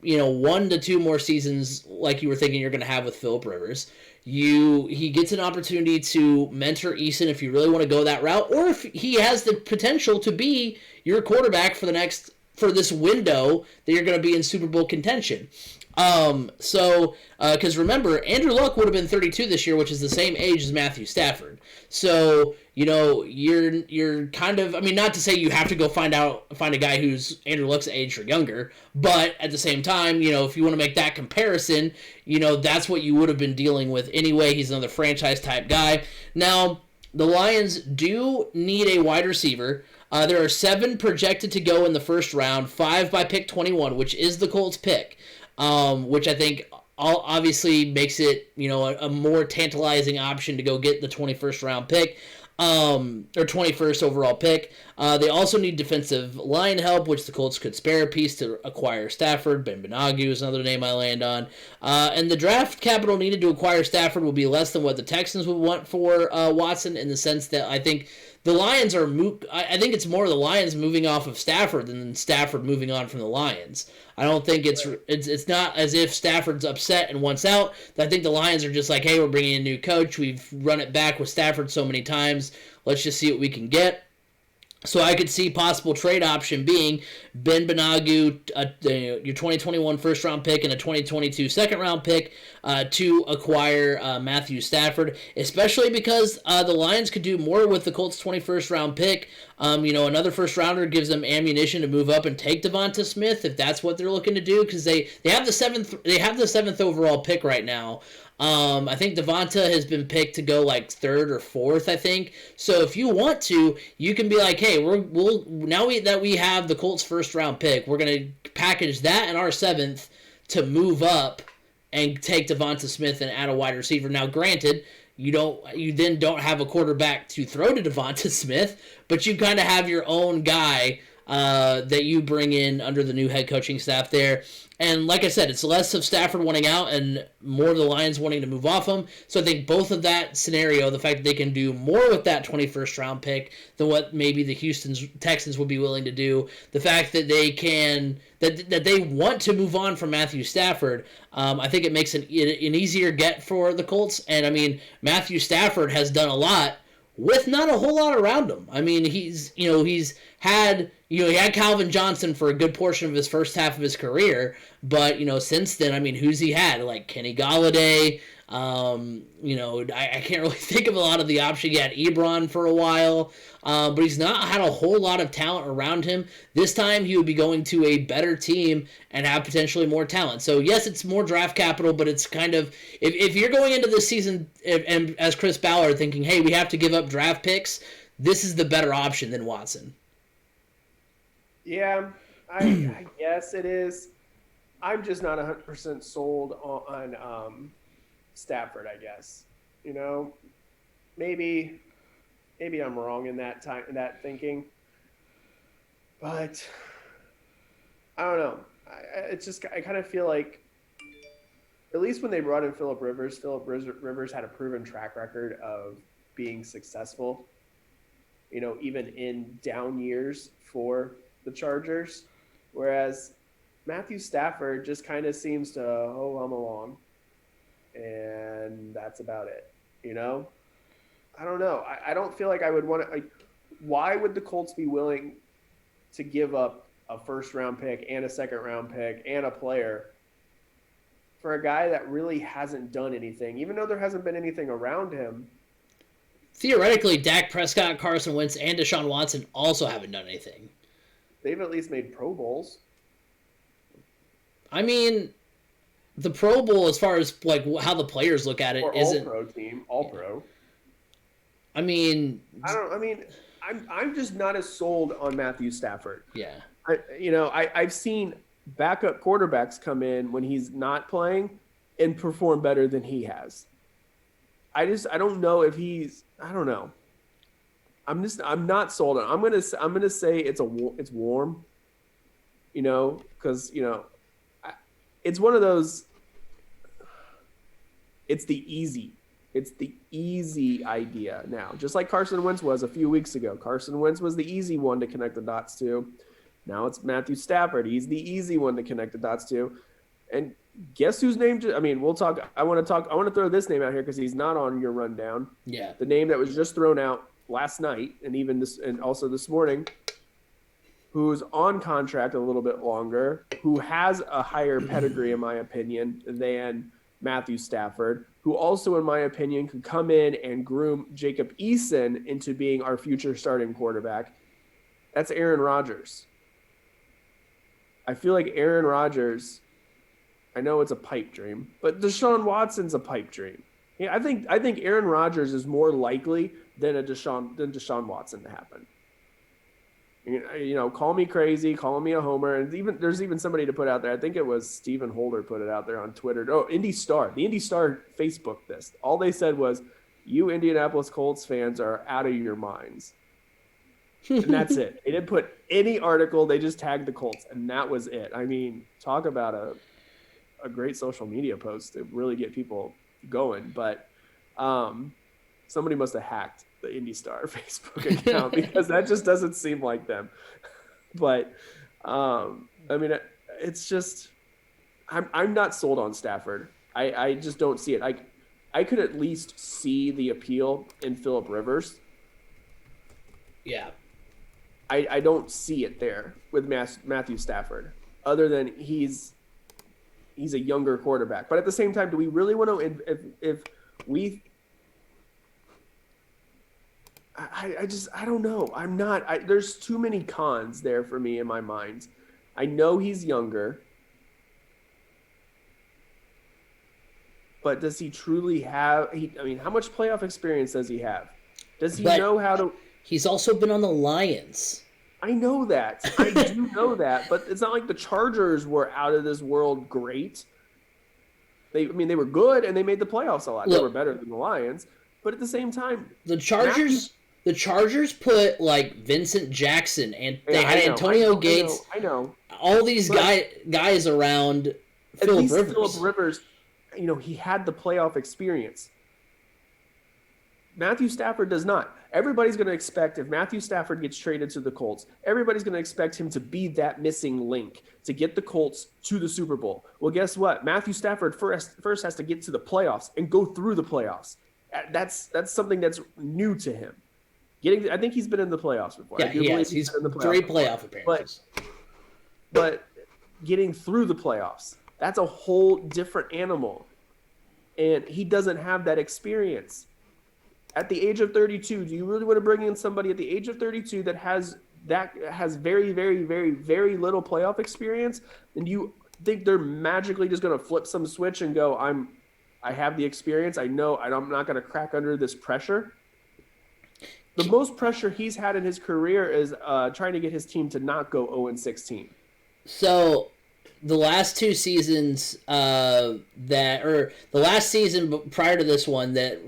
1 to 2 more seasons like you were thinking you're going to have with Phillip Rivers. He gets an opportunity to mentor Eason if you really want to go that route, or if he has the potential to be your quarterback for this window that you're going to be in Super Bowl contention. Because remember, Andrew Luck would have been 32 this year, which is the same age as Matthew Stafford. So, you're kind of, not to say you have to go find a guy who's Andrew Luck's age or younger, but at the same time, if you want to make that comparison, that's what you would have been dealing with anyway. He's another franchise type guy. Now, the Lions do need a wide receiver. There are 7 projected to go in the first round, 5 by pick 21, which is the Colts pick. Which I think obviously makes it, a more tantalizing option to go get the 21st round pick, or 21st overall pick. They also need defensive line help, which the Colts could spare a piece to acquire Stafford. Ben Benogu is another name I land on. And the draft capital needed to acquire Stafford will be less than what the Texans would want for Watson, in the sense that I think the Lions are I think it's more the Lions moving off of Stafford than Stafford moving on from the Lions. I don't think it's not as if Stafford's upset and wants out. I think the Lions are just like, hey, we're bringing in a new coach. We've run it back with Stafford so many times. Let's just see what we can get. So I could see possible trade option being Ben Benogu, your 2021 first-round pick and a 2022 second-round pick to acquire Matthew Stafford, especially because the Lions could do more with the Colts' 21st-round pick. Another first-rounder gives them ammunition to move up and take Devonta Smith if that's what they're looking to do, because they have the seventh overall pick right now. I think Devonta has been picked to go like third or fourth, I think. So if you want to, you can be like, hey, that we have the Colts first round pick, we're gonna package that in our seventh to move up and take Devonta Smith and add a wide receiver. Now, granted, you then don't have a quarterback to throw to Devonta Smith, but you kind of have your own guy that you bring in under the new head coaching staff there. And like I said, it's less of Stafford wanting out and more of the Lions wanting to move off him. So I think both of that scenario, the fact that they can do more with that 21st round pick than what maybe the Houston Texans would be willing to do, the fact that they can that they want to move on from Matthew Stafford, I think it makes an easier get for the Colts. And I mean, Matthew Stafford has done a lot with not a whole lot around him. I mean, he had Calvin Johnson for a good portion of his first half of his career, but since then, I mean, who's he had? Like Kenny Galladay. I can't really think of a lot of the options. He had Ebron for a while, but he's not had a whole lot of talent around him. This time, he would be going to a better team and have potentially more talent. So yes, it's more draft capital, but it's kind of if you're going into this season and as Chris Ballard thinking, hey, we have to give up draft picks, this is the better option than Watson. Yeah, I guess it is. I'm just not 100% sold on Stafford, I guess. Maybe I'm wrong in that thinking. But I don't know. I kind of feel like at least when they brought in Phillip Rivers had a proven track record of being successful, even in down years for the Chargers, whereas Matthew Stafford just kind of seems to hum along, and that's about it. I don't know. I don't feel like I would want to. Why would the Colts be willing to give up a first round pick and a second round pick and a player for a guy that really hasn't done anything, even though there hasn't been anything around him? Theoretically, Dak Prescott, Carson Wentz, and Deshaun Watson also haven't done anything. They've at least made Pro Bowls. I mean, the Pro Bowl, as far as like how the players look at it, or isn't all-pro team, all-pro. I mean, I'm just not as sold on Matthew Stafford. Yeah. I've seen backup quarterbacks come in when he's not playing and perform better than he has. I don't know if I don't know. I'm not sold on. I'm gonna say it's warm. Because it's one of those. It's the easy idea now, just like Carson Wentz was a few weeks ago. Carson Wentz was the easy one to connect the dots to. Now it's Matthew Stafford. He's the easy one to connect the dots to. And guess whose name? We'll talk. I want to throw this name out here because he's not on your rundown. Yeah. The name that was just thrown out last night and also this morning, who's on contract a little bit longer, who has a higher pedigree, in my opinion, than Matthew Stafford, who also, in my opinion, could come in and groom Jacob Eason into being our future starting quarterback. That's Aaron Rodgers. I feel like Aaron Rodgers, I know it's a pipe dream, but Deshaun Watson's a pipe dream. Yeah, I think Aaron Rodgers is more likely than Deshaun Watson to happen. Call me crazy, call me a homer, and there's even somebody to put out there. I think it was Stephen Holder put it out there on Twitter. Oh, Indy Star. The Indy Star Facebook this. All they said was, "You Indianapolis Colts fans are out of your minds," and that's it. They didn't put any article. They just tagged the Colts, and that was it. I mean, talk about a great social media post to really get people going. But somebody must have hacked the Indy Star Facebook account because that just doesn't seem like them. But it's just I'm not sold on Stafford. I just don't see it. I could at least see the appeal in Phillip Rivers. Yeah. I don't see it there with Matthew Stafford, other than he's a younger quarterback. But at the same time, do we really want to if we I don't know. There's too many cons there for me in my mind. I know he's younger. but does he truly have? I mean, how much playoff experience does he have? Does he But know how to? he's also been on the Lions. I know that. I do know that, but it's not like the Chargers were out of this world great. They were good and they made the playoffs a lot. They were better than the Lions, but at the same time, the Chargers put like Vincent Jackson and they had Antonio Gates. I know. All these guys around Phillip Rivers. Phillip Rivers, he had the playoff experience. Matthew Stafford does not. Everybody's going to expect if Matthew Stafford gets traded to the Colts, everybody's going to expect him to be that missing link to get the Colts to the Super Bowl. Well, guess what? Matthew Stafford first has to get to the playoffs and go through the playoffs. That's something that's new to him. I think he's been in the playoffs before. Yeah, he's been in the playoffs 3 playoff appearances. But getting through the playoffs, that's a whole different animal. And he doesn't have that experience. At the age of 32, do you really want to bring in somebody at the age of 32 that has very, very, very, very little playoff experience? And do you think they're magically just going to flip some switch and go, I have the experience. I know I'm not going to crack under this pressure. The most pressure he's had in his career is trying to get his team to not go 0-16. So the last 2 seasons the last season prior to this one that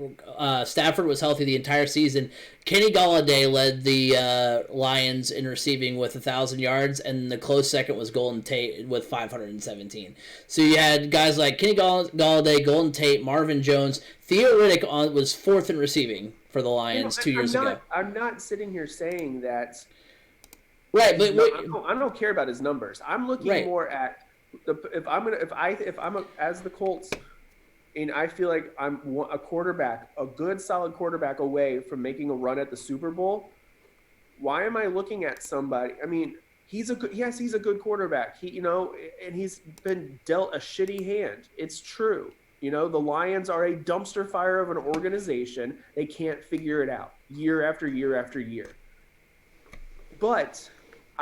Stafford was healthy the entire season, Kenny Golladay led the Lions in receiving with 1,000 yards, and the close second was Golden Tate with 517. So you had guys like Kenny Golladay, Golden Tate, Marvin Jones. Theo Riddick was 4th in receiving for the Lions 2 years ago. I'm not sitting here saying that. Right, but I don't care about his numbers. I'm looking more at as the Colts, and I feel like I'm a good solid quarterback away from making a run at the Super Bowl. Why am I looking at somebody? I mean, he's a good quarterback. And he's been dealt a shitty hand. It's true. The Lions are a dumpster fire of an organization. They can't figure it out year after year after year. But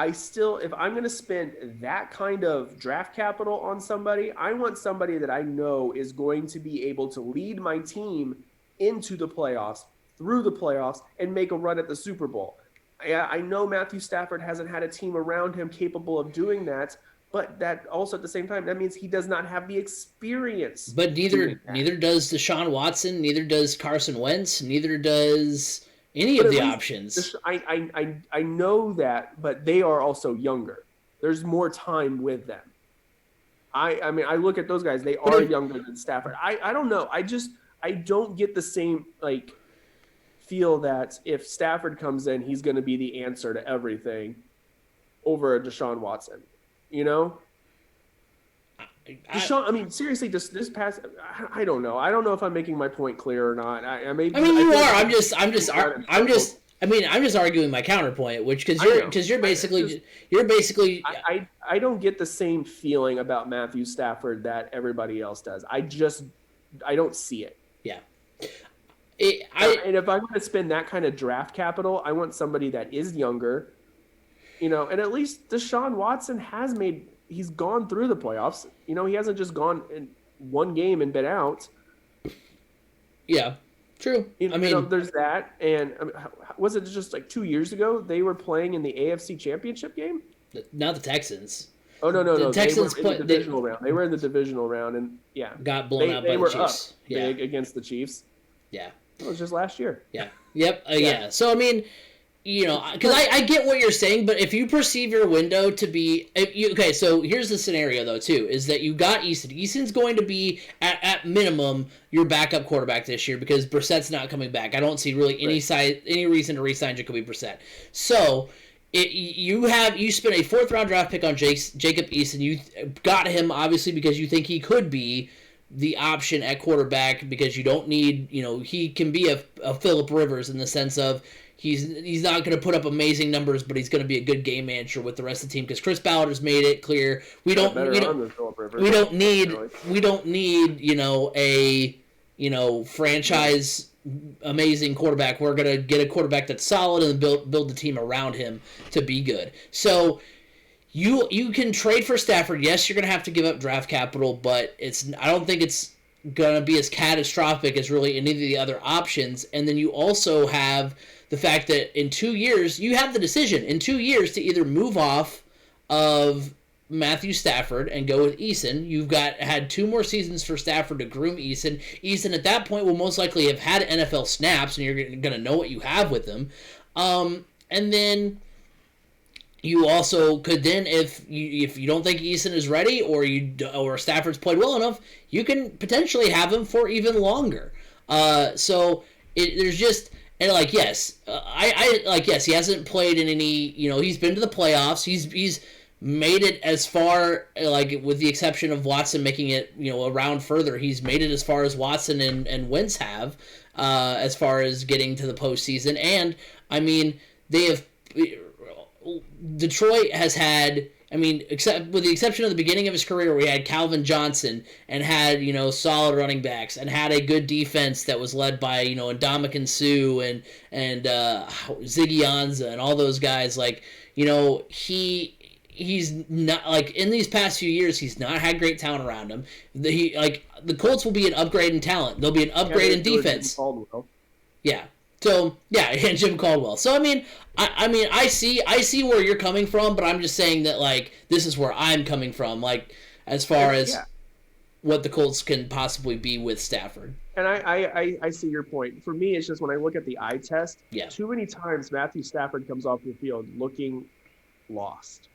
if I'm going to spend that kind of draft capital on somebody, I want somebody that I know is going to be able to lead my team into the playoffs, through the playoffs, and make a run at the Super Bowl. I know Matthew Stafford hasn't had a team around him capable of doing that, but that also at the same time, that means he does not have the experience. But neither does Deshaun Watson, neither does Carson Wentz, neither does any of the options. I know that, but they are also younger. There's more time with them. I mean, I look at those guys. They are younger than Stafford. I don't know. I don't get the same feel that if Stafford comes in, he's going to be the answer to everything over a Deshaun Watson. Deshaun, I mean, seriously, this past, I don't know. I don't know if I'm making my point clear or not. I mean, you are. I'm just arguing my counterpoint, which because you're basically. I don't get the same feeling about Matthew Stafford that everybody else does. I don't see it. Yeah. And if I'm going to spend that kind of draft capital, I want somebody that is younger, and at least Deshaun Watson he's gone through the playoffs. He hasn't just gone in one game and been out. Yeah, true. There's that. And was it just like 2 years ago they were playing in the AFC Championship game? Not the Texans. Oh, no. The Texans they were in the divisional round. They were in the divisional round, and got blown out by the Chiefs. Big against the Chiefs. Yeah. It was just last year. Yeah. Yep. Yeah. So, I mean, because I get what you're saying, but if you perceive your window to be okay, so here's the scenario though too, is that you got Easton. Easton's going to be at minimum your backup quarterback this year because Brissett's not coming back. I don't see really any reason to re-sign Jacoby Brissett. So you spent a 4th round draft pick on Jacob Easton. You got him obviously because you think he could be the option at quarterback because you don't need he can be a Phillip Rivers in the sense of. He's not going to put up amazing numbers, but he's going to be a good game manager with the rest of the team because Chris Ballard has made it clear we don't need a franchise amazing quarterback. We're going to get a quarterback that's solid and build the team around him to be good. So you can trade for Stafford. Yes, you're going to have to give up draft capital, but I don't think it's going to be as catastrophic as really any of the other options. And then you also have the fact that in 2 years, you have the decision in 2 years to either move off of Matthew Stafford and go with Eason. You've had 2 more seasons for Stafford to groom Eason. Eason at that point will most likely have had NFL snaps, and you're going to know what you have with him. And then you also could then, if you don't think Eason is ready or Stafford's played well enough, you can potentially have him for even longer. There's just. And yes, yes, he hasn't played in any. He's been to the playoffs. He's made it as far, with the exception of Watson making it a round further. He's made it as far as Watson and Wentz have, as far as getting to the postseason. And I mean, Detroit has had. I mean, except with the exception of the beginning of his career, where he had Calvin Johnson and had solid running backs and had a good defense that was led by Ndamukong Suh and Ziggy Ansah and all those guys. He's not in these past few years. He's not had great talent around him. The Colts will be an upgrade in talent. They'll be an upgrade in defense. Yeah. So and Jim Caldwell. So I see where you're coming from, but I'm just saying that this is where I'm coming from, as far as what the Colts can possibly be with Stafford. And I see your point. For me, it's just when I look at the eye test, too many times Matthew Stafford comes off the field looking lost.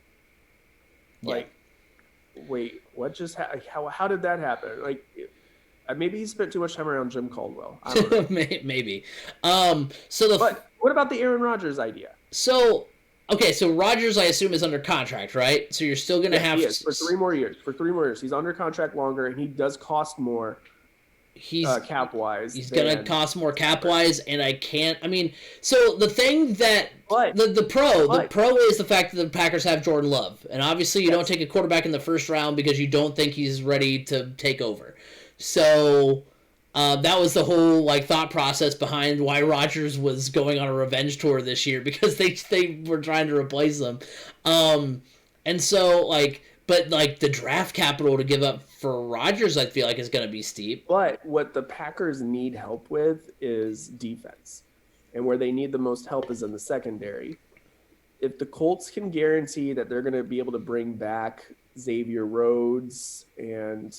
Wait, what just how did that happen? Maybe he spent too much time around Jim Caldwell. I don't know. Maybe. But what about the Aaron Rodgers idea? So Rodgers, I assume, is under contract, right? So you're still going to have... He is, for 3 more years. He's under contract longer, and he does cost more cap-wise. He's going to cost more cap-wise, and I can't... so the thing that... The pro is the fact that the Packers have Jordan Love. And obviously you don't take a quarterback in the first round because you don't think he's ready to take over. So that was the whole thought process behind why Rodgers was going on a revenge tour this year, because they were trying to replace him. And so but the draft capital to give up for Rodgers, I feel is going to be steep. But what the Packers need help with is defense, and where they need the most help is in the secondary. If the Colts can guarantee that they're going to be able to bring back Xavier Rhodes and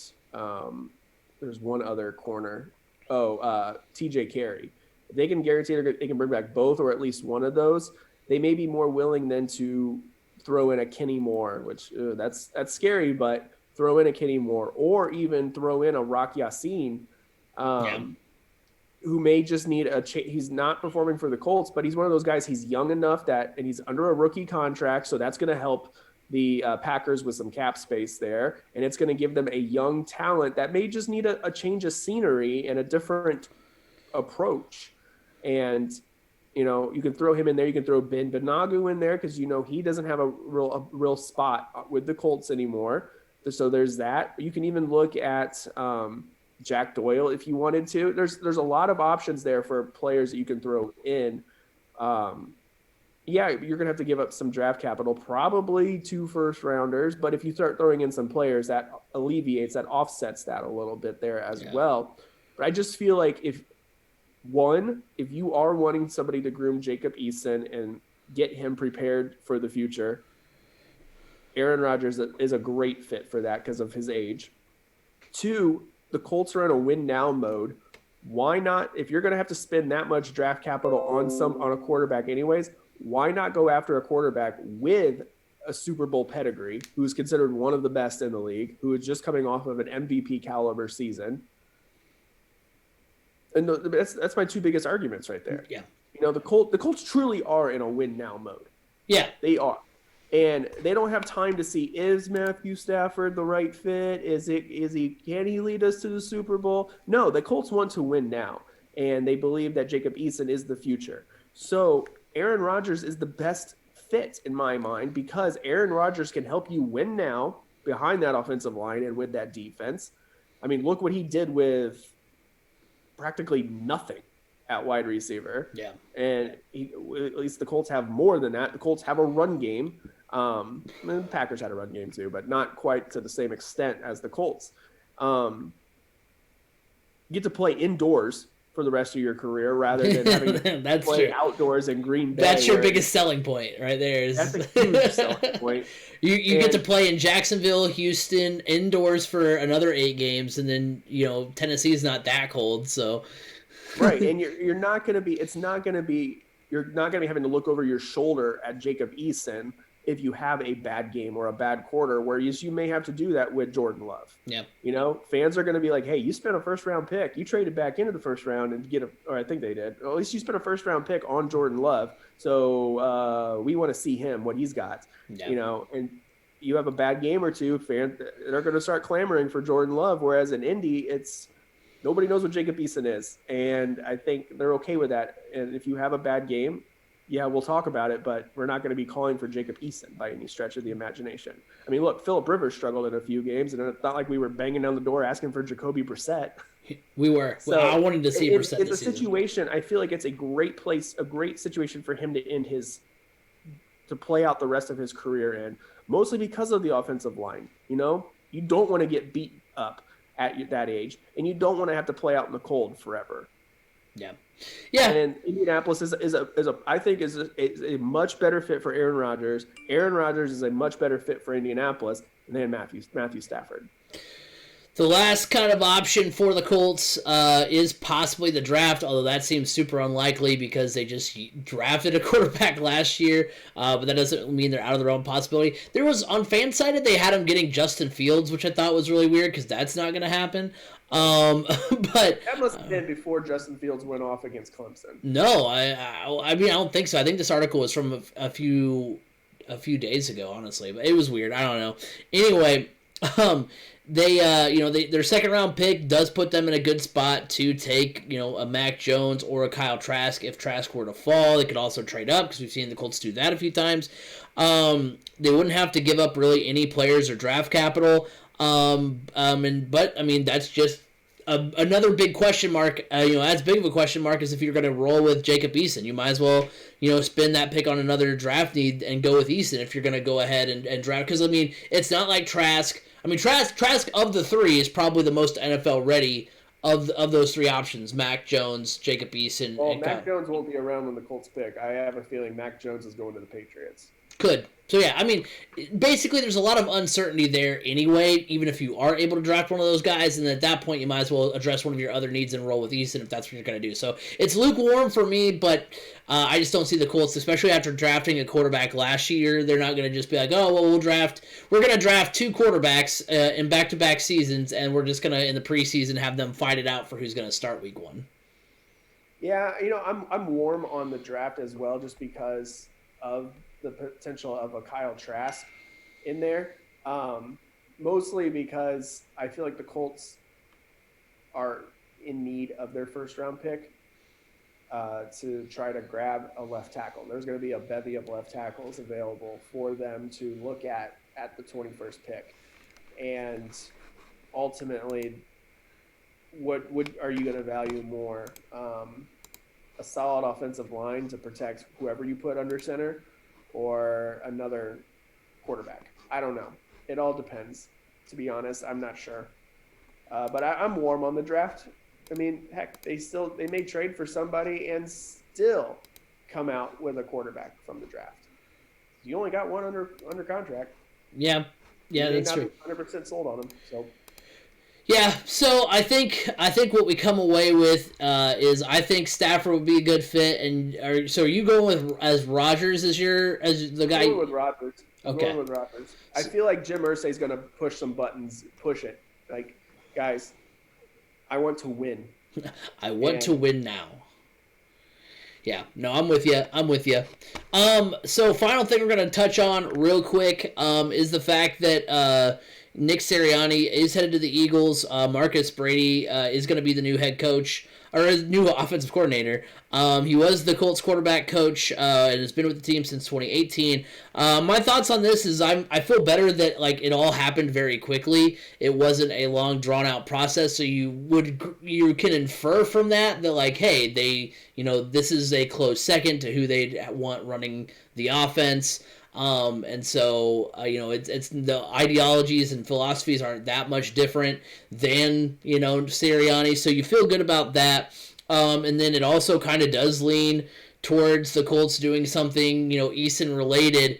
there's one other corner. TJ Carey. If they can guarantee they can bring back both or at least one of those, they may be more willing than to throw in a Kenny Moore, which that's scary, but throw in a Kenny Moore or even throw in a Rock Ya-Sin, who may just need he's not performing for the Colts, but he's one of those guys. He's young enough and he's under a rookie contract, so that's going to help the Packers with some cap space there, and it's going to give them a young talent that may just need a change of scenery and a different approach. And you can throw him in there. You can throw Ben Benagu in there because he doesn't have a real spot with the Colts anymore. So there's that. You can even look at Jack Doyle if you wanted to. There's a lot of options there for players that you can throw in. You're going to have to give up some draft capital, probably 2 first-rounders. But if you start throwing in some players, that offsets that a little bit there as well. But I just feel if you are wanting somebody to groom Jacob Eason and get him prepared for the future, Aaron Rodgers is a great fit for that because of his age. 2, the Colts are in a win-now mode. Why not, if you're going to have to spend that much draft capital on a quarterback anyways, why not go after a quarterback with a Super Bowl pedigree, who's considered one of the best in the league, who is just coming off of an MVP caliber season? And that's my 2 biggest arguments right there. Yeah. The Colts truly are in a win now mode. Yeah. They are. And they don't have time to see, is Matthew Stafford the right fit? Can he lead us to the Super Bowl? No, the Colts want to win now. And they believe that Jacob Eason is the future. So Aaron Rodgers is the best fit in my mind because Aaron Rodgers can help you win now behind that offensive line and with that defense. Look what he did with practically nothing at wide receiver. Yeah. And at least the Colts have more than that. The Colts have a run game. The Packers had a run game too, but not quite to the same extent as the Colts. You get to play indoors for the rest of your career rather than having to play outdoors in Green Bay. That's your biggest selling point right there. That's a huge selling point. You get to play in Jacksonville, Houston, indoors for another 8 games, and then, Tennessee's not that cold, so. Right, and you're not going to be having to look over your shoulder at Jacob Eason if you have a bad game or a bad quarter, whereas you may have to do that with Jordan Love. Yeah. Fans are going to be like, hey, you spent a first-round pick. You traded back into the first round and or I think they did. Or at least you spent a first-round pick on Jordan Love. So we want to see him, what he's got. Yeah. And you have a bad game or two, fans are going to start clamoring for Jordan Love, whereas in Indy, nobody knows what Jacob Eason is. And I think they're okay with that. And if you have a bad game, yeah, we'll talk about it, but we're not going to be calling for Jacob Eason by any stretch of the imagination. I mean, look, Phillip Rivers struggled in a few games, and it's not like we were banging down the door asking for Jacoby Brissett. We were. So I wanted to see Brissett. It's a situation. I feel like it's a great situation for him to play out the rest of his career in, mostly because of the offensive line. You don't want to get beat up at that age, and you don't want to have to play out in the cold forever. Yeah. Yeah. And Indianapolis is a much better fit for Aaron Rodgers. Aaron Rodgers is a much better fit for Indianapolis than Matthew Stafford. The last kind of option for the Colts is possibly the draft, although that seems super unlikely because they just drafted a quarterback last year, but that doesn't mean they're out of their own possibility. There was, on FanSided, they had them getting Justin Fields, which I thought was really weird because that's not going to happen. But that must have been before Justin Fields went off against Clemson. No, I mean, I don't think so. I think this article was from a few days ago, honestly, but it was weird. I don't know. Anyway, their second round pick does put them in a good spot to take, a Mac Jones or a Kyle Trask if Trask were to fall. They could also trade up because we've seen the Colts do that a few times. They wouldn't have to give up really any players or draft capital. But I mean, that's just another big question mark. As big of a question mark as if you're going to roll with Jacob Eason. You might as well, spend that pick on another draft need and go with Eason if you're going to go ahead and draft. Because I mean, it's not like Trask. I mean, Trask of the three is probably the most NFL ready of those three options: Mac Jones, Jacob Eason. Well, Mac Jones won't be around when the Colts pick. I have a feeling Mac Jones is going to the Patriots. Could. So, yeah, I mean, basically there's a lot of uncertainty there anyway, even if you are able to draft one of those guys, and at that point you might as well address one of your other needs and roll with Eason if that's what you're going to do. So, it's lukewarm for me, but I just don't see the Colts, especially after drafting a quarterback last year. They're not going to just be like, oh, well, we're going to draft 2 quarterbacks in back-to-back seasons, and we're just going to, in the preseason, have them fight it out for who's going to start week 1. Yeah, I'm warm on the draft as well, just because of the potential of a Kyle Trask in there, mostly because I feel like the Colts are in need of their first round pick to try to grab a left tackle. There's going to be a bevy of left tackles available for them to look at the 21st pick, and ultimately, what are you going to value more? A solid offensive line to protect whoever you put under center, or another quarterback? I don't know. It all depends. To be honest, I'm not sure. But I'm warm on the draft. I mean, heck, they may trade for somebody and still come out with a quarterback from the draft. You only got one under contract. Yeah, that's true. 100% sold on him. So. Yeah, so I think what we come away with is I think Stafford would be a good fit, and so are you going with as Rodgers as the guy? I'm going with Rodgers. Okay. I'm going with Rodgers. I feel like Jim Irsay is going to push some buttons, push it. Like, guys, I want to win. I want to win now. Yeah, no, I'm with you. So final thing we're going to touch on real quick is the fact that Nick Sirianni is headed to the Eagles. Marcus Brady is going to be the new head coach, or new offensive coordinator. He was the Colts quarterback coach and has been with the team since 2018. My thoughts on this is I feel better that it all happened very quickly. It wasn't a long drawn out process, so you can infer from that hey, they this is a close second to who they want running the offense. And so, it's the ideologies and philosophies aren't that much different than, Sirianni. So you feel good about that. And then it also kind of does lean towards the Colts doing something, Eason related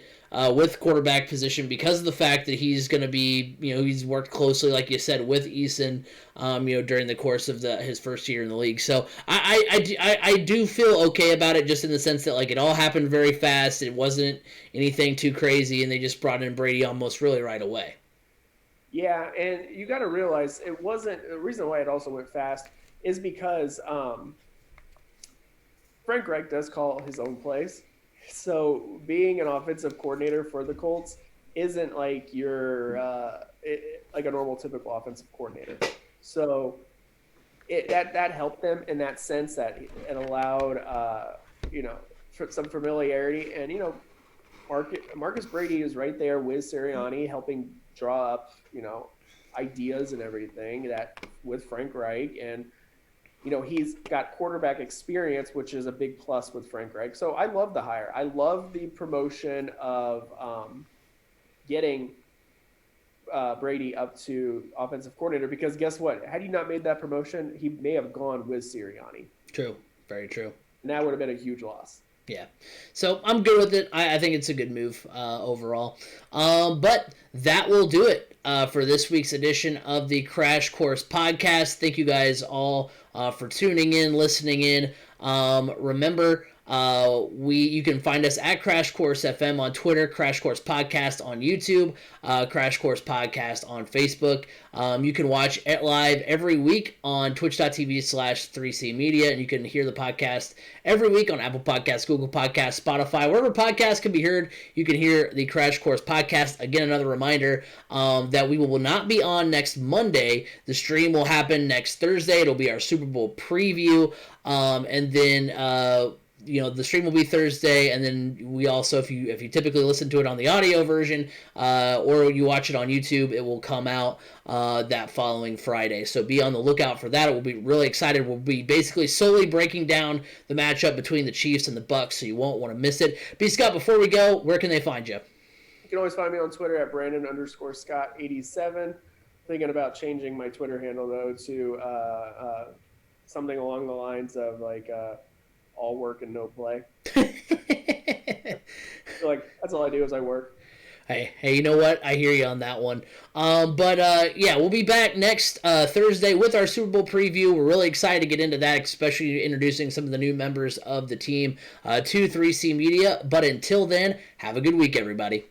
with quarterback position because of the fact that he's going to be, he's worked closely, like you said, with Eason, during the course of his first year in the league. So I do feel okay about it, just in the sense that, like, it all happened very fast. It wasn't anything too crazy, and they just brought in Brady almost really right away. Yeah, and you got to realize it wasn't the reason why it also went fast is because Frank Reich does call his own plays. So being an offensive coordinator for the Colts isn't like you're like a normal typical offensive coordinator. So that helped them in that sense, that it allowed some familiarity. And Marcus Brady is right there with Sirianni, helping draw up ideas and everything that with Frank Reich. And he's got quarterback experience, which is a big plus with Frank Reich. So I love the hire. I love the promotion of getting Brady up to offensive coordinator, because guess what? Had he not made that promotion, he may have gone with Sirianni. True. Very true. And that would have been a huge loss. Yeah. So I'm good with it. I think it's a good move overall. But that will do it for this week's edition of the Crash Course Podcast. Thank you guys all for tuning in, listening in. Remember, you can find us at Crash Course FM on Twitter, Crash Course Podcast on YouTube, Crash Course Podcast on Facebook. You can watch it live every week on twitch.tv/3C Media, and you can hear the podcast every week on Apple Podcasts, Google Podcasts, Spotify, wherever podcasts can be heard. You can hear the Crash Course Podcast. Again, another reminder that we will not be on next Monday. The stream will happen next Thursday. It'll be our Super Bowl preview, and then the stream will be Thursday, and then we also, if you typically listen to it on the audio version, or you watch it on YouTube, it will come out that following Friday. So be on the lookout for that. We'll be really excited. We'll be basically solely breaking down the matchup between the Chiefs and the Bucs, so you won't want to miss it. B. Scott, before we go, where can they find you? You can always find me on Twitter at Brandon_Scott87. Thinking about changing my Twitter handle, though, to something along the lines of like all work and no play. So, like, that's all I do is I work. Hey, you know what? I hear you on that one. Yeah, we'll be back next Thursday with our Super Bowl preview. We're really excited to get into that, especially introducing some of the new members of the team to 3C Media. But until then, have a good week, everybody.